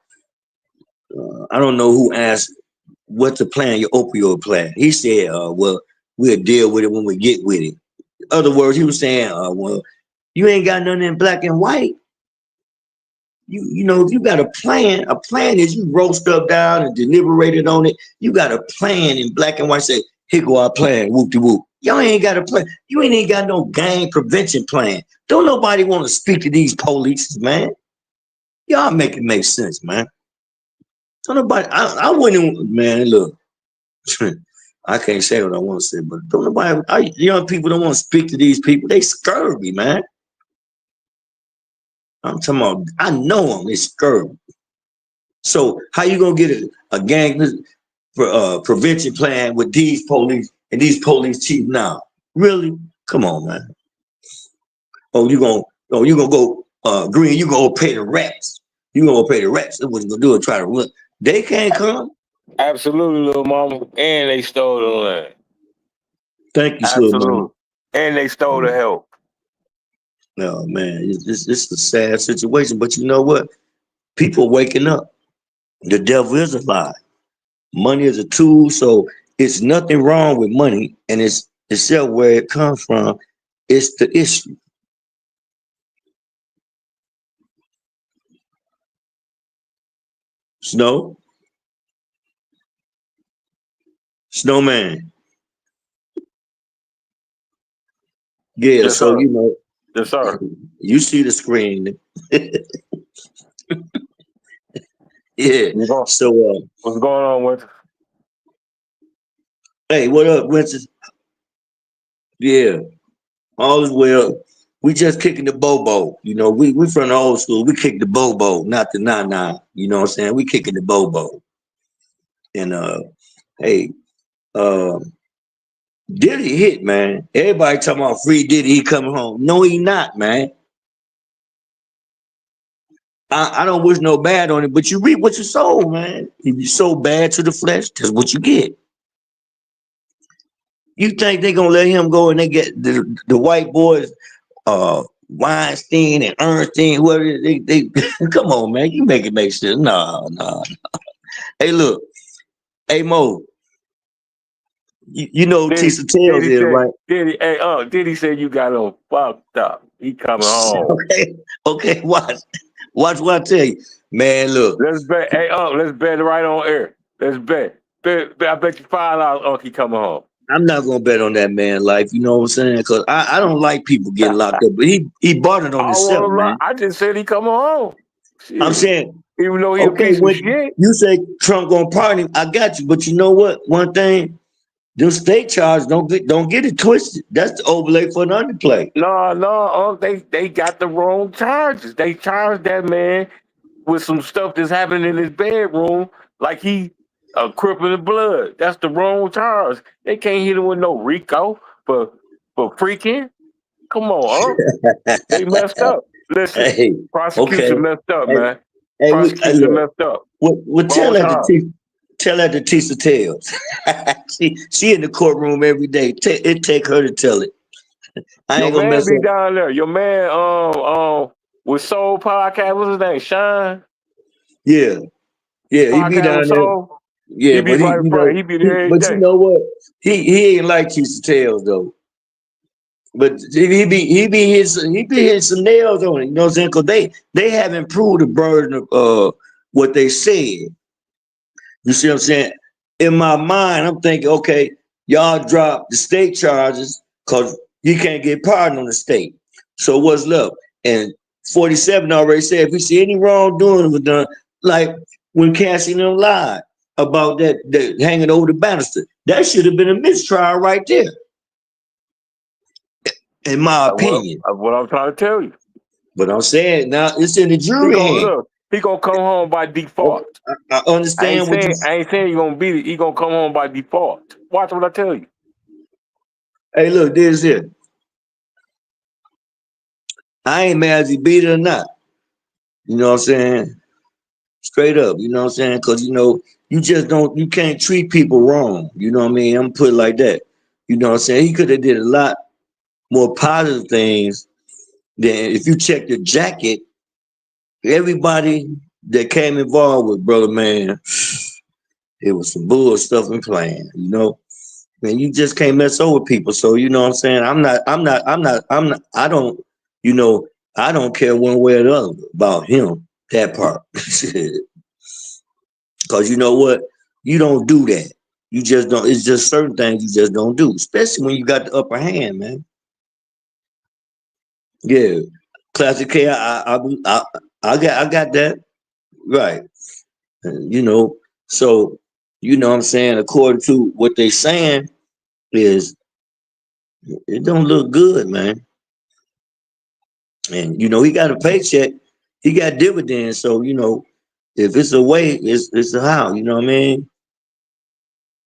I don't know who asked what to plan, your opioid plan. He said, well, we'll deal with it when we get with it. In other words, he was saying, well, you ain't got nothing in black and white. You know, if you got a plan is you roll stuff down and deliberated on it. You got a plan in black and white. Say, he go out playing whoop-de-whoop. Y'all ain't got a plan. You ain't got no gang prevention plan. Don't nobody want to speak to these police, man. Y'all make it make sense, man. Don't nobody, I wouldn't, man, look. I can't say what I want to say, but don't nobody, young people don't want to speak to these people. They scurvy, man. I'm talking about, I know them, they scurvy. So how you gonna get a gang prevention plan with these police and these police chiefs now? Really? Come on, man. You gonna go Green, you gonna pay the rats. You gonna pay the rats. That's what you gonna do and try to run. They can't come. Absolutely, little mama. And they stole the land. Thank you, Absolutely. little mama. And they stole the help. No, man, it's a sad situation. But you know what? People waking up. The devil is a lie. Money is a tool, so it's nothing wrong with money, and it's except where it comes from. It's the issue. Snowman. Yeah, Yes, so sir. you know. Yes, sir. You see the screen. Yeah. So what's going on, Winter? Hey, what up, Winter? Yeah. All is well. We just kicking the bobo. You know, we from the old school. We kick the bobo, not the nah. You know what I'm saying? We kicking the bobo. And hey, Diddy hit, man. Everybody talking about free Diddy, he coming home. No, he not, man. I don't wish no bad on it, but you reap what you sow, man. If you sow bad to the flesh, that's what you get. You think they gonna let him go and they get the white boys, Weinstein and Ernstein, whoever they come on, man. You make it make sense. Nah. Hey, look. Hey, Mo. You know Tisa Tails is, right? Diddy said you got him fucked up. He coming home. Okay, watch what I tell you. Man, look. Let's bet. Hey, let's bet right on air. Let's bet. I bet you $5 he coming home. I'm not gonna bet on that man life, you know what I'm saying? Because I don't like people getting locked up, but he bought it on himself, man. I just said he coming home. Shit. I'm saying, even though he a piece of shit. You say Trump gonna pardon him, I got you, but you know what? One thing, them state charges don't get it twisted. That's the overlay for an underplay. No, they got the wrong charges. They charged that man with some stuff that's happening in his bedroom, like he crippling the blood. That's the wrong charge. They can't hit him with no RICO for freaking. Come on, they messed up. Listen, prosecution messed up, man. Prosecution messed up. Well, tell that to Tisa Tails. she in the courtroom every day. It take her to tell it. I ain't gonna mess up. Down there. Your man, with Soul Podcast. What's his name? Shine. Yeah, he be down there. Yeah, he be right in front. He be there every day. You know what? He ain't like Tisa Tails though. But he be hitting some nails on it. You know what I'm saying? Because they haven't proved the burden of what they said. You see what I'm saying? In my mind, I'm thinking, okay, y'all drop the state charges because you can't get pardoned on the state. So what's left? And 47 already said if we see any wrongdoing was done, like when Cassie and them lied about that hanging over the banister, that should have been a mistrial right there. In my opinion. What I'm trying to tell you. But I'm saying now it's in the jury hand. He gonna come home by default. I understand I ain't saying he gonna beat it. He gonna come home by default. Watch what I tell you. Hey, look, this here. I ain't mad if he beat it or not. You know what I'm saying? Straight up, you know what I'm saying? Because, you know, you can't treat people wrong. You know what I mean? I'm put it like that. You know what I'm saying? He could have did a lot more positive things than if you check the jacket. Everybody that came involved with Brother Man, it was some bull stuff and playing, you know. Man, you just can't mess over people. So you know what I'm saying? I don't, you know, I don't care one way or the other about him, that part. Because you know what? You don't do that. You just don't. It's just certain things you just don't do, especially when you got the upper hand, man. Yeah, Classic K. I got that right. You know, so what I'm saying, according to what they saying is it don't look good, man. And he got a paycheck, he got dividends. So if it's a way, it's a how. You know what I mean?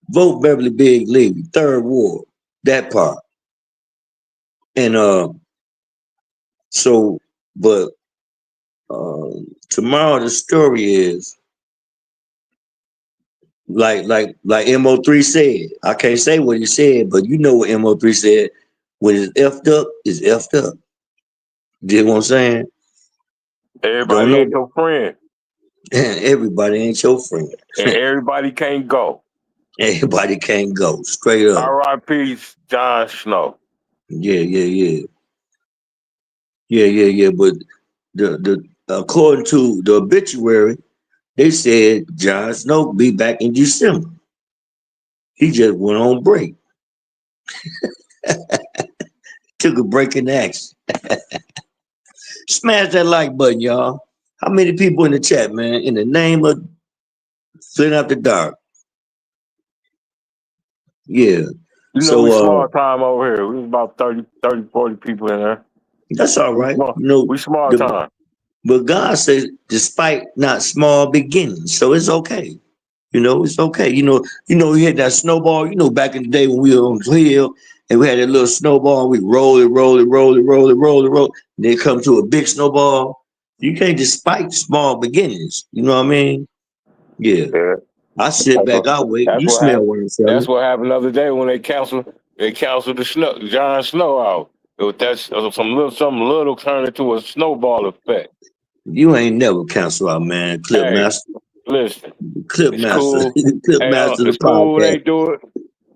Vote Beverly Big Levy, third ward, that part. And so, but tomorrow the story is like Mo3 said. I can't say what he said, but you know what Mo3 said. When it's effed up, it's effed up. You know what I'm saying? Don't Everybody know. ain't your friend, Everybody ain't your friend. and everybody can't go. Everybody can't go straight up. R.I.P. Jon Snow. Yeah. But the according to the obituary, they said Jon Snow be back in December. He just went on break. Took a break in action. Smash that like button, y'all. How many people in the chat, man? In the name of Flint After Dark. Yeah. You know, So we small time over here. We was about 30, 40 people in there. that's all right. We small time. But God says, despite not small beginnings, so it's okay. It's okay. We had that snowball. Back in the day when we were on the hill and we had that little snowball, we roll it. Then come to a big snowball. You can't despite small beginnings. You know what I mean? Yeah. I sit back, I wait. You smell what I'm saying. That's what happened the other day when they canceled the Jon Snow out. Something little turned into a snowball effect. You ain't never cancel out, man. Clip master. Listen. Clip it's master. Cool. Clip master. It's cool when they do it.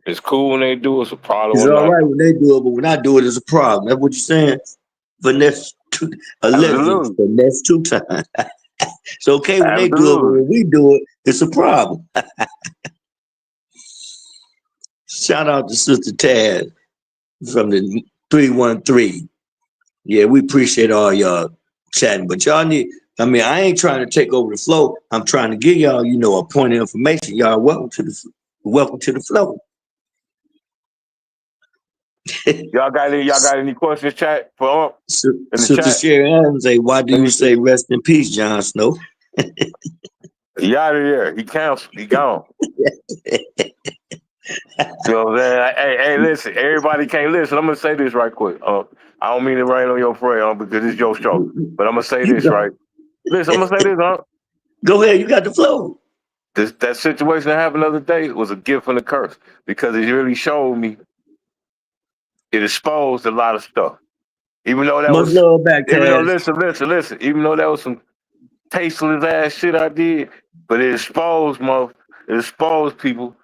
It's cool when they do it. It's a problem. It's all right when they do it, but when I do it, it's a problem. That's what you're saying? Finesse two, allegedly, finesse 2 times. It's okay when they do it, but when we do it, it's a problem. Shout out to Sister Taz from the 313. Yeah, we appreciate all y'all chatting, but y'all I ain't trying to take over the flow. I'm trying to give y'all, a point of information. Y'all welcome to the flow. Y'all got any questions, chat for Unc? Sister Sherry Adams say, why do you say rest in peace, Jon Snow? He out of here. He canceled. He gone. You know what I'm saying? Hey, listen. Everybody can't listen. I'm gonna say this right quick. I don't mean to rain on your parade, because it's your show. But I'm gonna say this right. Listen, I'm gonna say this, Go ahead. You got the flow. That situation that happened the other day was a gift and a curse, because it really showed me. It exposed a lot of stuff. Even though that Much love back, listen. Even though that was some tasteless ass shit I did, but it exposed people.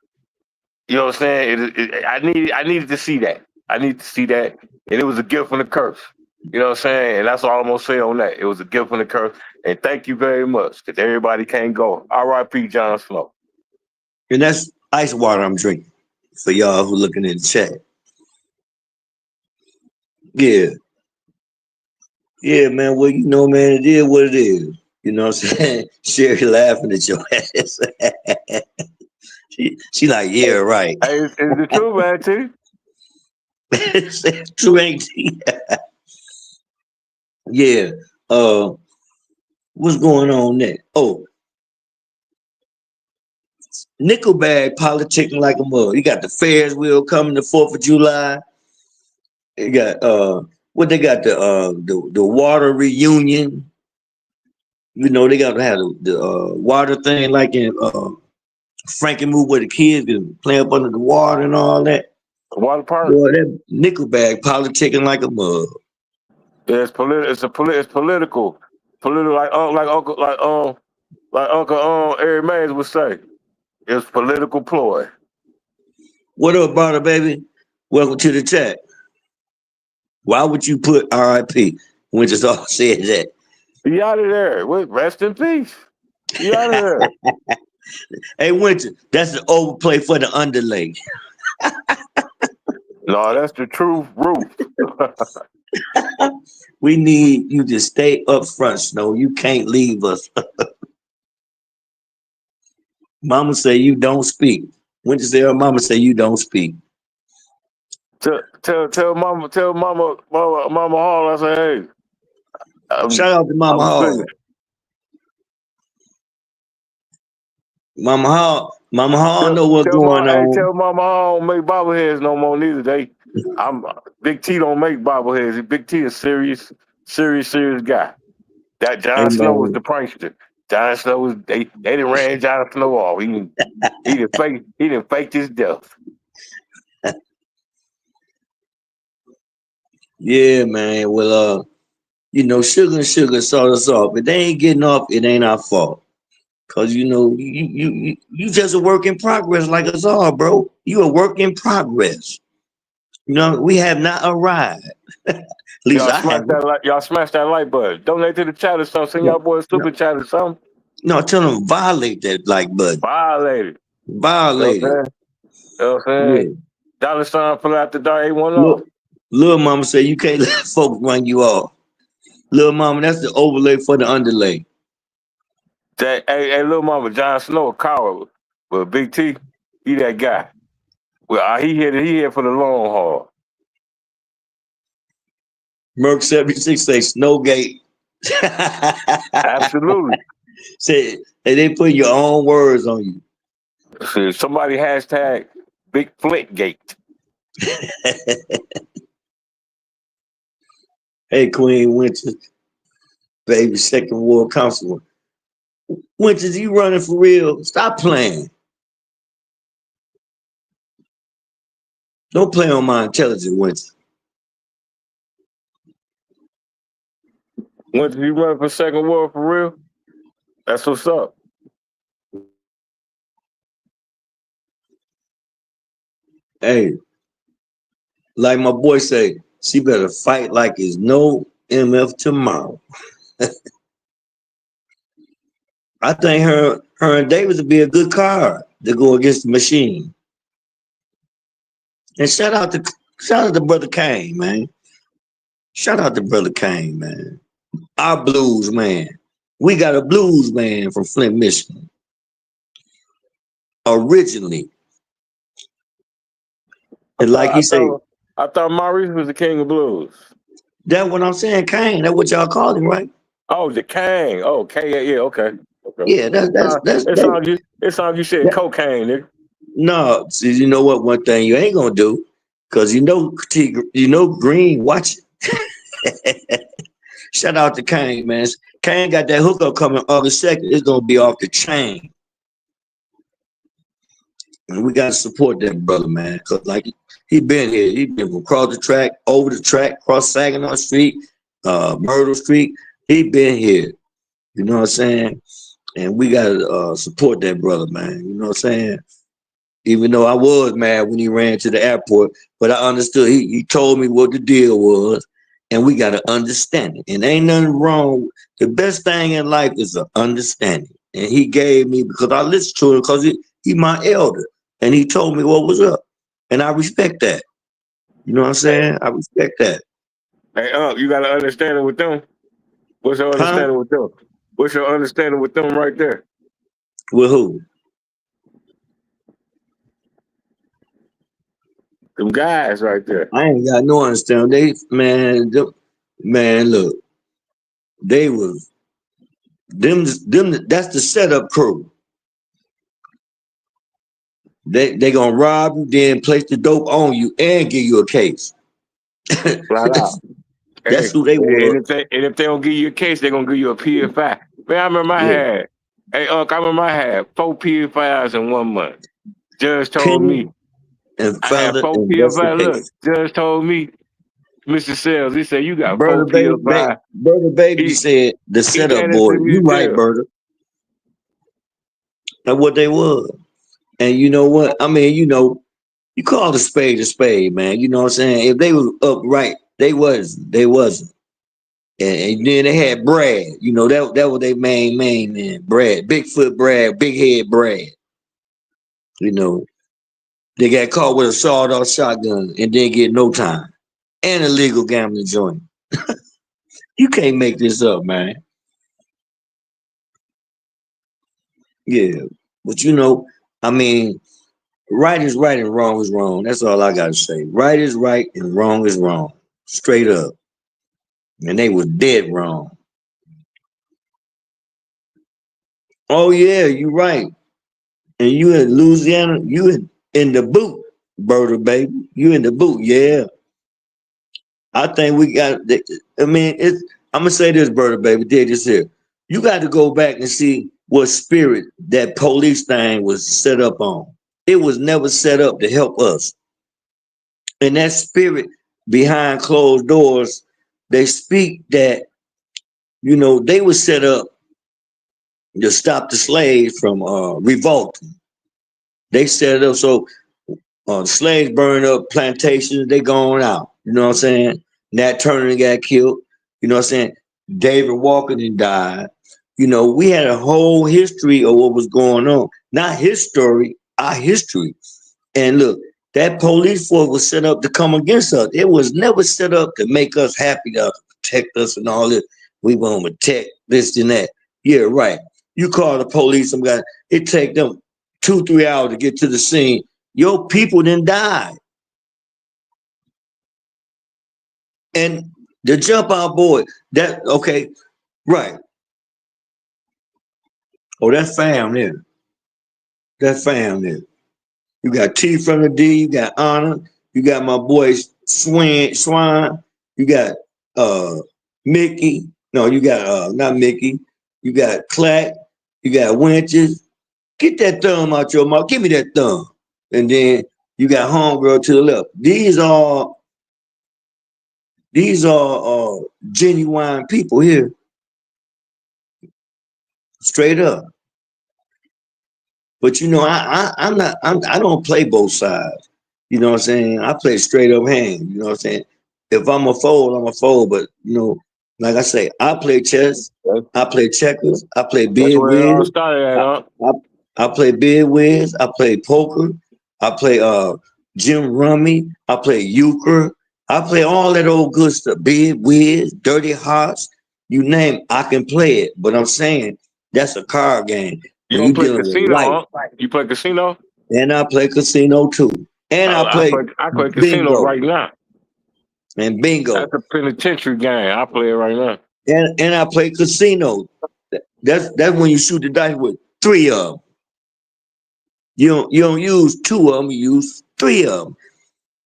You know what I'm saying? I needed to see that. I need to see that, and it was a gift and a curse. You know what I'm saying? And that's all I'm gonna say on that. It was a gift and a curse. And thank you very much, because everybody can't go. R.I.P. Jon Snow. And that's ice water I'm drinking for y'all who looking in the chat. Yeah, man. Well, man, it is what it is. You know what I'm saying? Sherry laughing at your ass. she like, yeah, right. Hey, it's the truth, man, too. It's true, ain't it? Yeah. What's going on there? Oh, Nickelback politicking like a mug. You got the Ferris wheel coming the 4th of July. You got what they got the water reunion. They got to have the water thing like in Frankie movie where the kids can play up under the water and all that. Water park. Boy, that Nickelback politicking like a mug. Yeah, it's political. Political, like Uncle Eric Mays would say. It's political ploy. What up, brother, baby? Welcome to the chat. Why would you put R.I.P. when it's all said that? Be out of there. Rest in peace. Be out of there. Hey, Winter, that's the overplay for the underlay. No, that's the truth, Roof. We need you to stay up front, Snow. You can't leave us. Mama say you don't speak. Winter say her mama say you don't speak. Tell mama Hall. I say, hey, Shout out to Mama I'm Hall. finished. Mama Hall know what's going on. Tell Mama Hall don't make bobbleheads no more neither. Big T don't make bobbleheads. Big T is serious guy. That Jon Snow was the prankster. Jon Snow was they done ran Jon Snow off. He done faked his death. Yeah, man. Well, sugar and sugar sort us off. If they ain't getting off, it ain't our fault. Cause you just a work in progress like us all, bro. You a work in progress. We have not arrived. At least I haven't. Y'all smash that like button. Donate to the chat or something. Send y'all boys super chat or something. No, tell them violate that like button. Violate it. Violate it. You know what I'm saying? $sign pull out the dark 810. Look, little mama say you can't let folks run you off. Little mama, that's the overlay for the underlay. Hey, little mama, Jon Snow a coward, but Big T, he that guy. Well, he here for the long haul. Merc 76 say Snowgate. Absolutely. Say they put your own words on you. See, somebody hashtag Big Flintgate. Hey, Queen Winter, baby, second ward councilman. Winters, you running for real? Stop playing. Don't play on my intelligence, Winter. Winter, you running for second ward for real? That's what's up. Hey, like my boy say, she better fight like it's no MF tomorrow. I think her and Davis would be a good card to go against the machine. And shout out to Brother Kane, man. Shout out to Brother Kane, man. Our blues man. We got a blues man from Flint, Michigan. Originally. And like he said, I thought Maurice was the king of blues. That's what I'm saying, Kane. That's what y'all call him, right? Oh, the Kane. Oh, yeah, okay. Yeah, it's all you said cocaine, nigga. No, see, you know what? One thing you ain't gonna do, because Green watching. Shout out to Kane, man. Kane got that hookup coming August 2nd. It's gonna be off the chain. And we gotta support that brother, man. Cause like he been here. He been from across the track, over the track, cross Saginaw Street, Myrtle Street. He been here. You know what I'm saying? And we gotta support that brother, man. You know what I'm saying? Even though I was mad when he ran to the airport, but I understood. He told me what the deal was, and we got to understand it. And ain't nothing wrong. The best thing in life is an understanding. And he gave me, because I listened to him, because he my elder, and he told me what was up. And I respect that. You know what I'm saying? I respect that. Hey, you got to understand it with them. What's your understanding with them? What's your understanding with them right there? With who? Them guys right there. I ain't got no understanding. Look, they was them. That's the setup crew. They gonna rob you, then place the dope on you, and give you a case. That's who they were. And if they don't give you a case, they're gonna give you a PFI. Man, I remember I had. Hey, Unc, I remember I had 4 PFIs in 1 month. Judge told me. I had 4 PFIs. Look, Judge told me, Mr. Sales, he said, you got 4 PFIs. Brother Baby said, the setup boy. You right, brother. That's what they was. And you know what? I mean, you call a spade, man. You know what I'm saying? If they was upright, they wasn't. And then they had Brad. You know, that was their main man, Brad. Bigfoot Brad, big head Brad. You know, they got caught with a sawed-off shotgun and didn't get no time. And a legal gambling joint. You can't make this up, man. Yeah. But you know, I mean, right is right and wrong is wrong. That's all I gotta say. Right is right and wrong is wrong. Straight up. And they was dead wrong. Oh yeah, you're right. And you in Louisiana, you in the boot, Berta, baby. You in the boot, yeah. I think we got. I mean, I'm gonna say this, Berta, baby. Did this here. You got to go back and see what spirit that police thing was set up on. It was never set up to help us. And that spirit behind closed doors, they speak that, you know, they were set up to stop the slaves from revolting. They set it up so slaves burn up plantations, they going out. You know what I'm saying? Nat Turner got killed. You know what I'm saying? David Walker then died. You know, we had a whole history of what was going on. Not his story, our history. And look, that police force was set up to come against us. It was never set up to make us happy, to protect us and all this. We want to protect this and that. Yeah, right. You call the police, some guy, it take them 2-3 hours to get to the scene. Your people didn't die. And the jump out boy, that okay, right. Oh, that's fam there. That's fam there. You got T from the D, you got Honor, you got my boy Swan, you got Mickey. No, you got not Mickey, you got Clack, you got Winches. Get that thumb out your mouth. Give me that thumb. And then you got Homegirl to the left. These are genuine people here. Straight up. But you know, I don't play both sides. You know what I'm saying? I play straight up hand. You know what I'm saying? If I'm a fold, I'm a fold. But you know, like I say, I play chess, I play checkers, I play bid whiz. I play bid whiz, I play poker, I play Jim Rummy, I play euchre, I play all that old good stuff, bid whiz, dirty hearts, you name it, I can play it. But I'm saying that's a card game. You don't play casino, huh? You play casino? And I play casino too. And I play casino right now. And bingo. That's a penitentiary game. I play it right now. And I play casino. That's when you shoot the dice with 3 of them. You don't use 2 of them, you use 3 of them.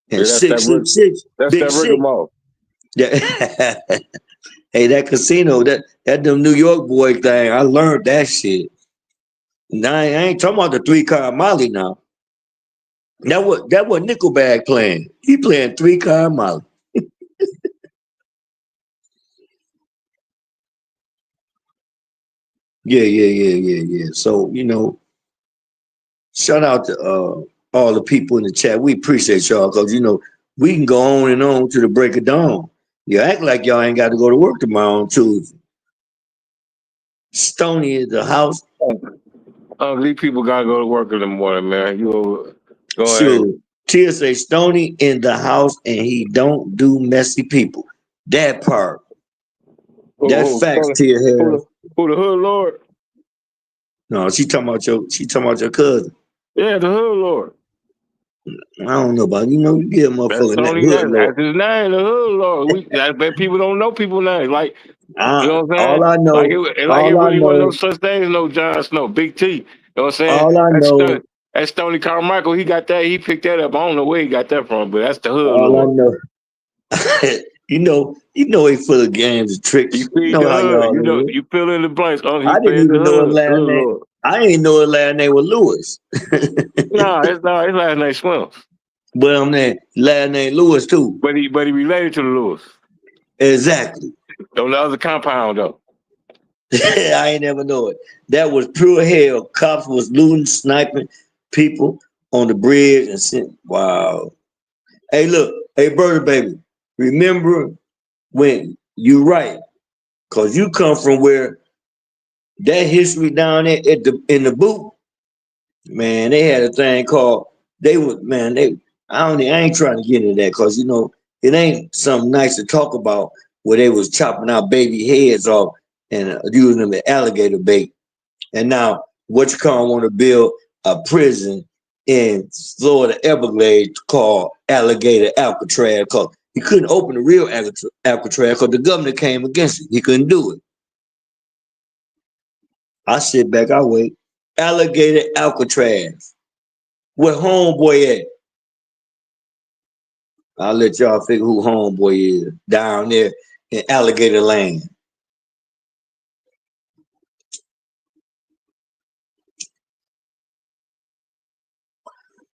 And yeah, six. That's big that rigmarole. Yeah. Hey, that casino, that them New York boy thing, I learned that shit. Now I ain't talking about the 3-card Molly now. That what Nickelback playing. He playing 3-card Molly. Yeah. So, you know, shout out to all the people in the chat. We appreciate y'all because, you know, we can go on and on to the break of dawn. You act like y'all ain't got to go to work tomorrow on Tuesday. Stony is the house. These people got to go to work in the morning, man. You go sure. ahead. Tia say Stony in the house and he don't do messy people. That part. That's facts, Tia Harris. Who the hood lord? No, she talking about your cousin. Yeah, the hood lord. I don't know about you know you get a motherfucker that's his name, the hood lord. I bet people don't know people's names. Like you know what I'm saying? All I know, it really wasn't no such thing as no Jon Snow, Big T. You know what I'm saying? All I know. That's Stoney Carmichael. He got that. He picked that up. I don't know where he got that from, but that's the hood all lord. I know. you know he full of games and tricks. You fill in the blanks. I didn't even know his last name. I didn't know his last name was Lewis. No, his last name Swims. But I'm there. Last name Lewis too. But he related to the Lewis. Exactly. On the other compound though. I ain't never know it. That was pure hell. Cops was looting, sniping people on the bridge and sent. Wow. Hey, look. Hey, Berta, baby. Remember when you right. Cause you come from where that history down there in the boot, man, they had a thing called I ain't trying to get into that because it ain't something nice to talk about where they was chopping out baby heads off and using them as alligator bait. And now what you call want to build a prison in Florida Everglades called Alligator Alcatraz because he couldn't open the real Alcatraz because the governor came against it. He couldn't do it. I sit back, I wait. Alligator Alcatraz. Where homeboy at? I'll let y'all figure who homeboy is down there in Alligator Land.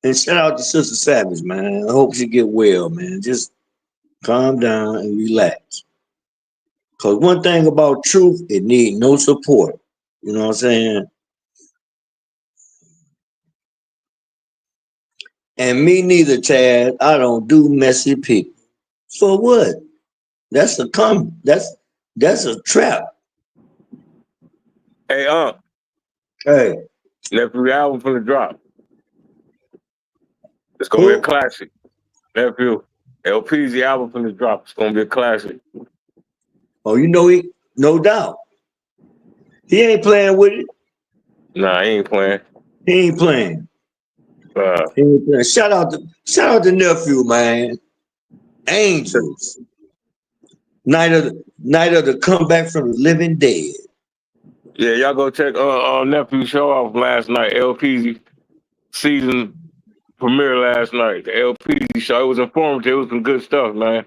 And shout out to Sister Savage, man. I hope she get well, man. Just calm down and relax. Because one thing about truth, it need no support. You know what I'm saying? And me neither, Chad. I don't do messy people. For what? That's a trap. Hey, Hey. nephew, album from the drop. It's gonna be a classic. Nephew, LP's the album from the drop. It's gonna be a classic. Oh, no doubt. He ain't playing with it. Nah, he ain't playing. He ain't playing. Shout out to nephew, man. Angels. Night of the comeback from the living dead. Yeah, y'all go check nephew show off last night. LP's season premiere last night. The LPZ show. It was informative. It was some good stuff, man.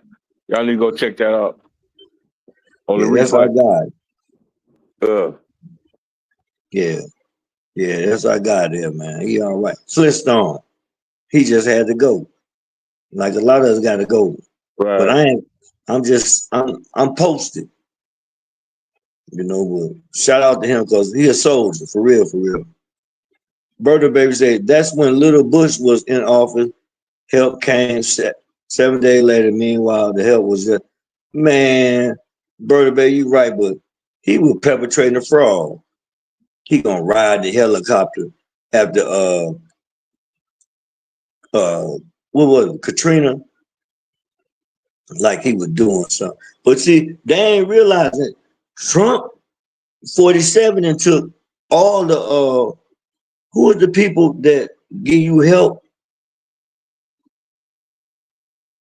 Y'all need to go check that out. On the that's our guy. Yeah, that's our guy there, man. He all right. Flintstone. He just had to go. Like a lot of us got to go. Right. But I'm posted. But shout out to him because he a soldier, for real, for real. Bertha Baby said, that's when Little Bush was in office. Help came 7 days later. Meanwhile, the help was just, man, Bertha Baby, you right, but he was perpetrating a fraud. He gonna ride the helicopter after what was it, Katrina? Like he was doing something. But see, they ain't realizing Trump 47 and took all the who are the people that give you help?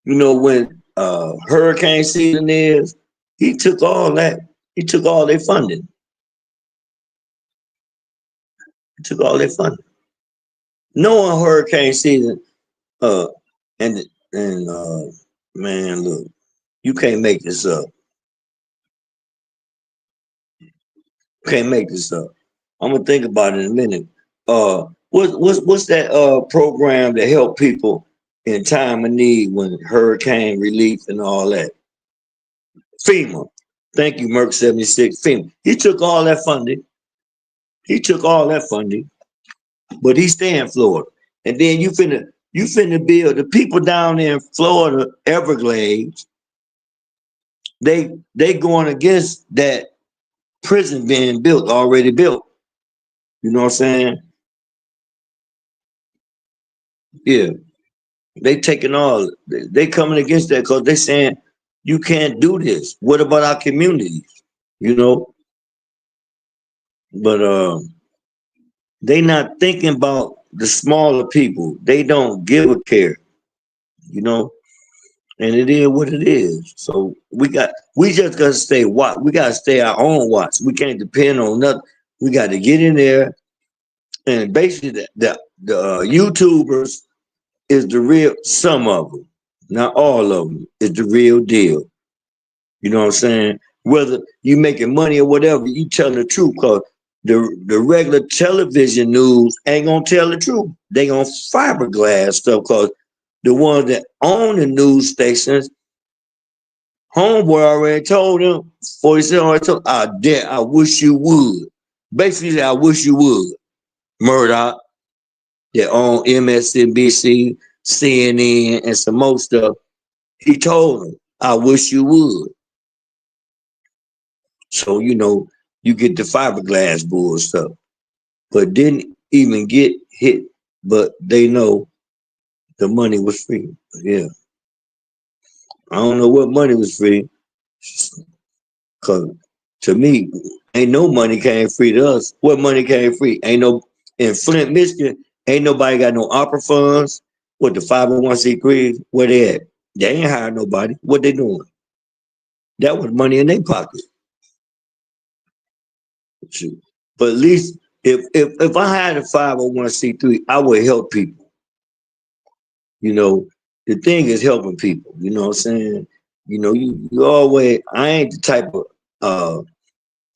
When hurricane season is, he took all that. He took all their funding. Knowing hurricane season, and man, look, you can't make this up. I'm gonna think about it in a minute. What's that program to help people in time of need when hurricane relief and all that? FEMA. Thank you, Merck 76. FEMA. He took all that funding. But he stay in Florida. And then you finna build the people down there in Florida, Everglades. They going against that prison being already built. You know what I'm saying? Yeah. They taking they coming against that because they saying you can't do this. What about our communities? But they not thinking about the smaller people. They don't give a care, and it is what it is. So we just gotta stay watch. We gotta stay our own watch. We can't depend on nothing. We got to get in there, and basically the YouTubers is the real. Some of them, not all of them, is the real deal. You know what I'm saying? Whether you making money or whatever, you telling the truth because the regular television news ain't gonna tell the truth. They gonna fiberglass stuff because the ones that own the news stations, homeboy already told them, 47 already told, I wish you would. Basically, I wish you would. Murdoch, that own MSNBC, CNN, and some more stuff. He told them, I wish you would. So, you get the fiberglass bull stuff, but didn't even get hit, but they know the money was free. Yeah. I don't know what money was free, because to me, ain't no money came free to us. What money came free? Ain't no, in Flint, Michigan, ain't nobody got no opera funds. What, the 501c3s? Where they at? They ain't hiring nobody. What they doing? That was money in their pocket. Shoot. But at least if I had a 501c3, I would help people. The thing is helping people. You know what I'm saying? You always, I ain't the type of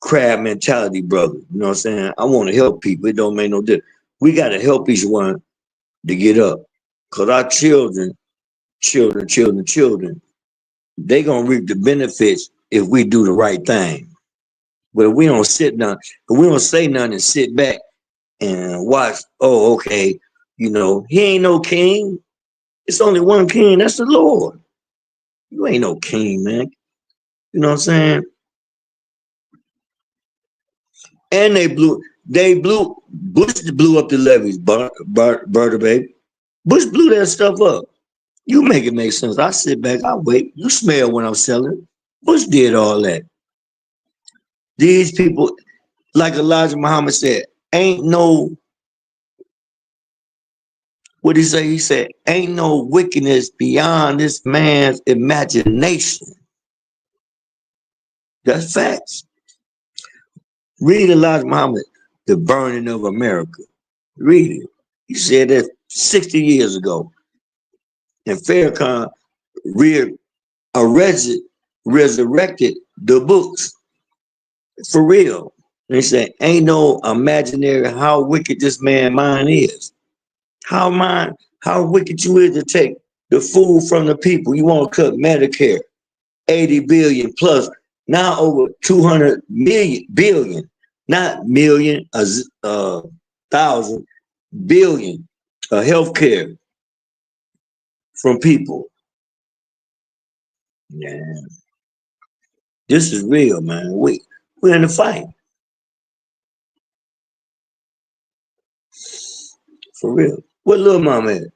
crab mentality, brother. You know what I'm saying? I want to help people. It don't make no difference. We got to help each one to get up. Because our children, they going to reap the benefits if we do the right thing. But if we don't if we don't say nothing and sit back and watch, oh, okay, he ain't no king. It's only one king. That's the Lord. You ain't no king, man. You know what I'm saying? And Bush blew up the levees, Bertha, baby. Bush blew that stuff up. You make it make sense. I sit back, I wait. You smell when I'm selling. Bush did all that. These people, like Elijah Muhammad said, ain't no, what he say? He said, ain't no wickedness beyond this man's imagination. That's facts. Read Elijah Muhammad, The Burning of America. Read it. He said that 60 years ago. And Farrakhan resurrected the books for real. And he said, ain't no imaginary how wicked this man's mind is. How wicked you is to take the food from the people. You want to cut Medicare, 80 billion plus, now over 200 billion, not million, thousand, billion of healthcare from people. Yeah. This is real, man. We're in the fight. For real. What little mama at?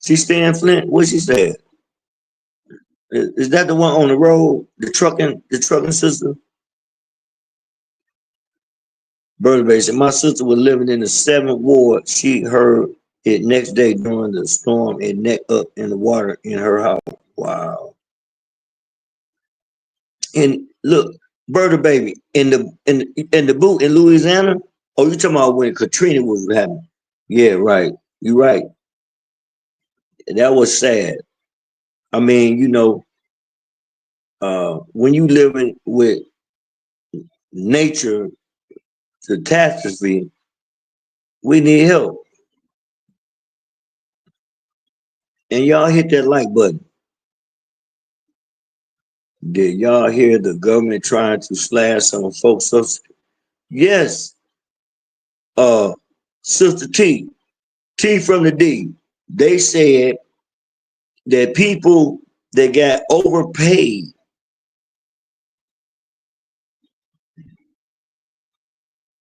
She stay in Flint? What she said? Is that the one on the road? The trucking sister? Bird said, my sister was living in the 7th ward. She heard it next day during the storm and neck up in the water in her house. Wow. And look, Bird baby, in the boot in Louisiana. Oh, you talking about when Katrina was happening? Yeah, right. You're right. That was sad. I mean, when you living with nature catastrophe, we need help. And y'all hit that like button. Did y'all hear the government trying to slash some folks up? Yes. Sister T from the D, they said that people that got overpaid,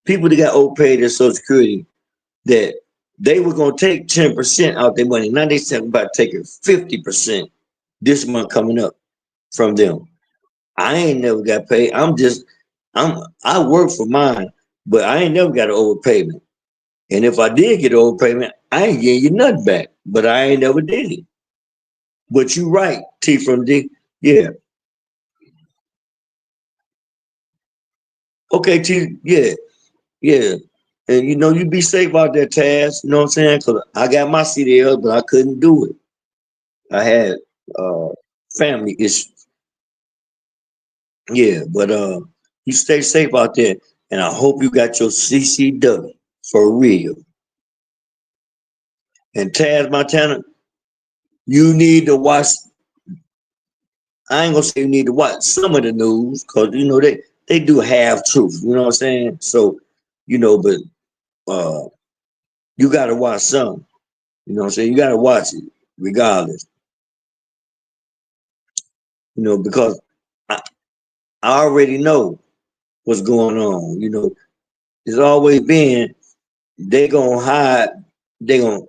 at Social Security, that they were going to take 10% out their money. Now they said about taking 50% this month coming up from them. I ain't never got paid. I work for mine, but I ain't never got an overpayment. And if I did get an overpayment, I ain't getting you nothing back. But I ain't never did it. But you right, T from D. Yeah. Okay, T. Yeah. Yeah. And you be safe out there, Taz. You know what I'm saying? Because I got my CDL, but I couldn't do it. I had family issues. Yeah, but you stay safe out there. And I hope you got your CCW for real. And Taz Montana, you need to watch. I ain't gonna say you need to watch some of the news because they do half truth. You know what I'm saying? So, but you gotta watch some. You know what I'm saying? You gotta watch it regardless. Because I already know what's going on. You know, it's always been they gonna hide, they gonna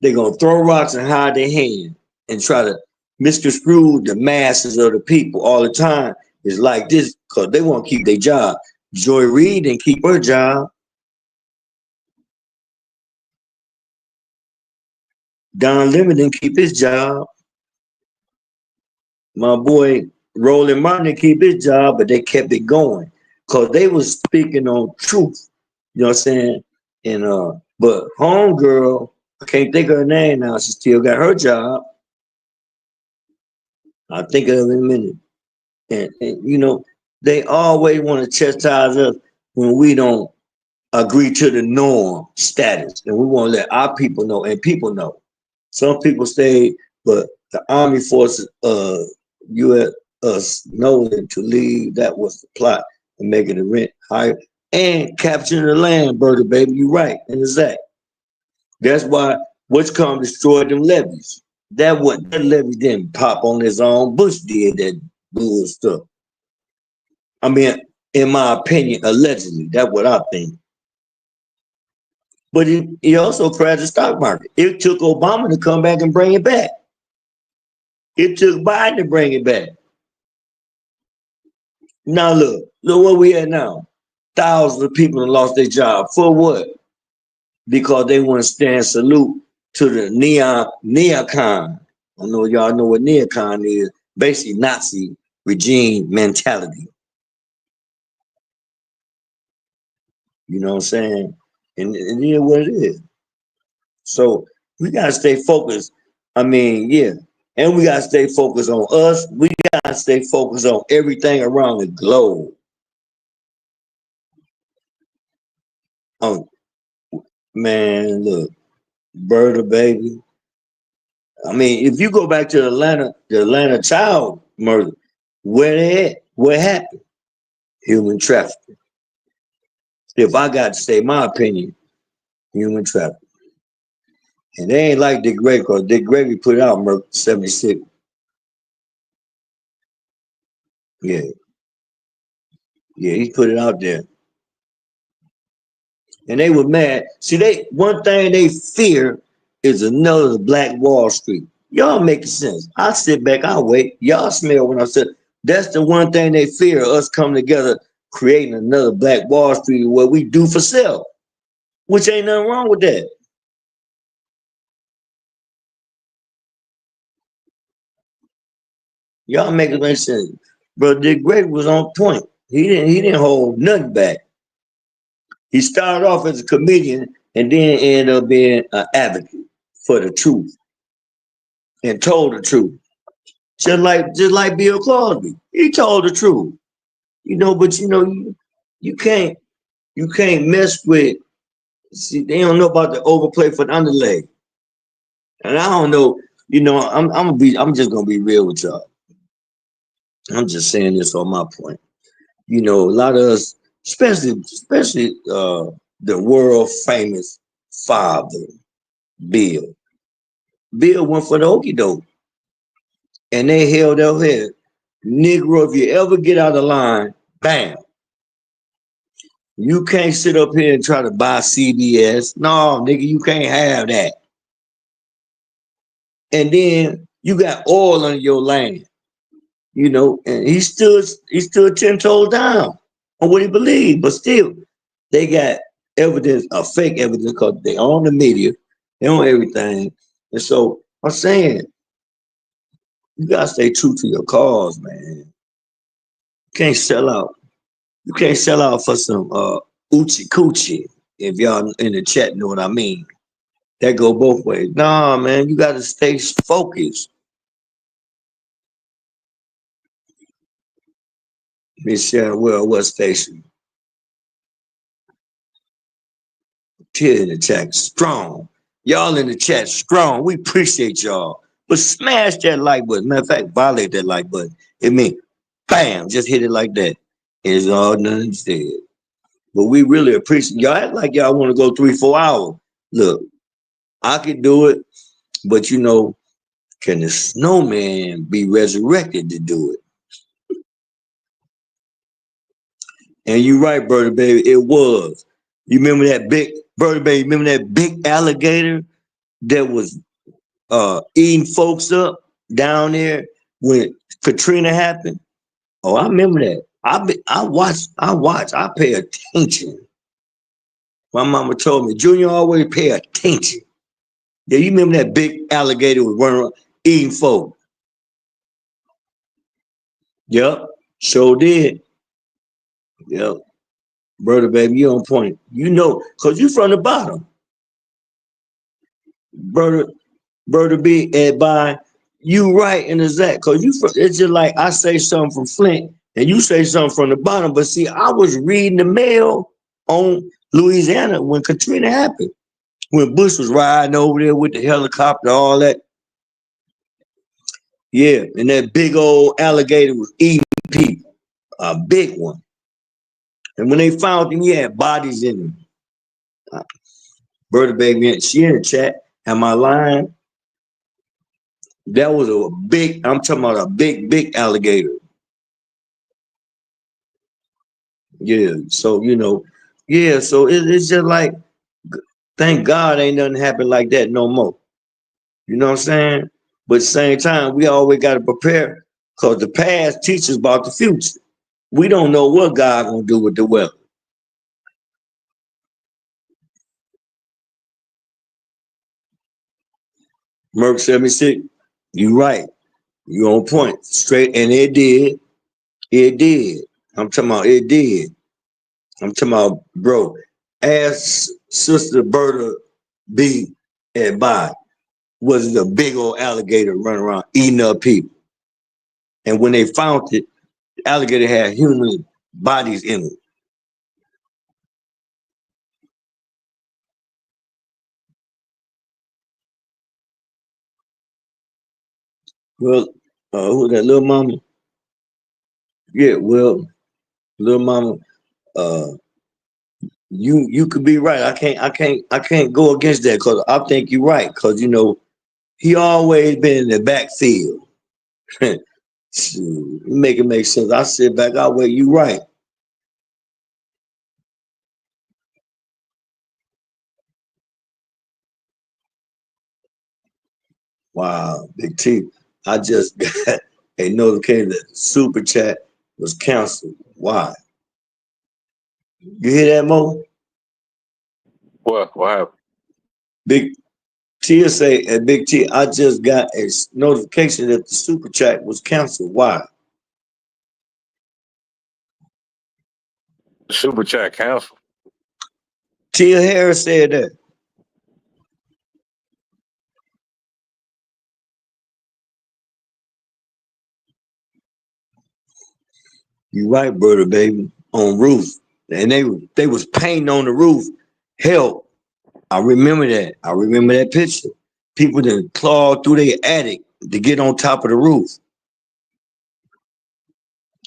they gonna throw rocks and hide their hand and try to misconstrue the masses of the people all the time. It's like this because they want to keep their job. Joy Reid didn't keep her job. Don Lemon didn't keep his job. My boy Roland Martin didn't keep his job, but they kept it going because they was speaking on truth. You know what I'm saying? And but homegirl, I can't think of her name now. She still got her job. I'll think of it in a minute. And you know, they always want to chastise us when we don't agree to the norm status, and we want to let our people know and people know. Some people stay, but the Army forces, U.S. us knowing to leave. That was the plot and making the rent higher and capturing the land, Bertha, baby. You right, and exact. That's why what's come destroyed them levees. That levee didn't pop on his own. Bush did that bull stuff. I mean, in my opinion, allegedly, that's what I think. But he also crashed the stock market. It took Obama to come back and bring it back. It took Biden to bring it back. Now look what we at now. Thousands of people have lost their job. For what? Because they want to stand salute to the neocon. I know y'all know what neocon is. Basically Nazi regime mentality. You know what I'm saying? And it is what it is. So we gotta stay focused. I mean, yeah. And we gotta stay focused on us. We gotta stay focused on everything around the globe. Oh man, look, Bertha baby. I mean, if you go back to the Atlanta child murder, where they at? What happened? Human trafficking. If I got to say my opinion, human trafficking. And they ain't like Dick Gregory, because Dick Gregory put it out murder 76. Yeah. Yeah, he put it out there. And they were mad. See, one thing they fear is another Black Wall Street. Y'all making sense. I sit back, I wait. Y'all smell when I said that's the one thing they fear, us coming together, creating another Black Wall Street where we do for self. Which ain't nothing wrong with that. Y'all make it make sense. Bro, Dick Gregory was on point. He didn't hold nothing back. He started off as a comedian and then ended up being an advocate for the truth and told the truth. Just like Bill Cosby. He told the truth. You know, but you can't mess with, see, they don't know about the overplay for the underlay. And I don't know, I'm just gonna be real with y'all. I'm just saying this on my point. You know, a lot of us, especially the world famous father, Bill. Bill went for the okie doke. And they held their head. Negro, if you ever get out of line, bam. You can't sit up here and try to buy CBS. No, nigga, you can't have that. And then you got oil on your land, and he stood 10 toes down on what he believed. But still, they got evidence, fake evidence, because they own the media, they own everything. And so I'm saying, you gotta stay true to your cause, man. You can't sell out. You can't sell out for some oochie coochie. If y'all in the chat know what I mean. That go both ways. Nah, man, you gotta stay focused. Miss Sharon, well, what station? Here in the chat, strong. Y'all in the chat, strong. We appreciate y'all. But smash that like button. Matter of fact, violate that like button. It means, bam, just hit it like that. It's all done said. But we really appreciate y'all. Act like y'all want to go 3-4 hours. Look, I could do it, but can the snowman be resurrected to do it? And you right, Brother Baby, it was. You remember that big Brother Baby? Remember that big alligator that was eating folks up down there when Katrina happened? Oh, I remember that. I watch. I pay attention. My mama told me, Junior, always pay attention. Yeah, you remember that big alligator was running around eating folks? Yep, sure did. Yep, Brother Baby, you on point. You know, cause you from the bottom, Brother B. And by you right and exact, cause you from. It's just like I say something from Flint and you say something from the bottom. But see, I was reading the mail on Louisiana when Katrina happened, when Bush was riding over there with the helicopter, all that. Yeah, and that big old alligator was eating people, a big one. And when they found him, he had bodies in him. Brother Baby, she in the chat. Am I lying? That was a big, I'm talking about a big alligator. Yeah, so, you know, yeah, so it's just like, thank God ain't nothing happen like that no more. You know what I'm saying? But at the same time, we always got to prepare because the past teaches about the future. We don't know what God gonna do with the weather. Merc 76, you right. You on point. Straight, and it did. It did. I'm talking about it did. I'm talking about, bro. Ask Sister Berta B at by was it a big old alligator running around eating up people. And when they found it, the alligator had human bodies in it. Well, who that little mama? Yeah, well, little mama, uh, you could be right. I can't go against that because I think you're right. Because you know, he always been in the backfield. Make it make sense. I sit back, I wait, you right. Wow, Big T. I just got a notification that super chat was canceled. Why? You hear that, Mo? What happened? Big T say at Big T, I just got a notification that the super chat was canceled. Why? Super chat cancel. Tia Harris said that. You right, brother, baby. On roof. And they was painting on the roof. Hell, I remember that. I remember that picture. People that clawed through their attic to get on top of the roof.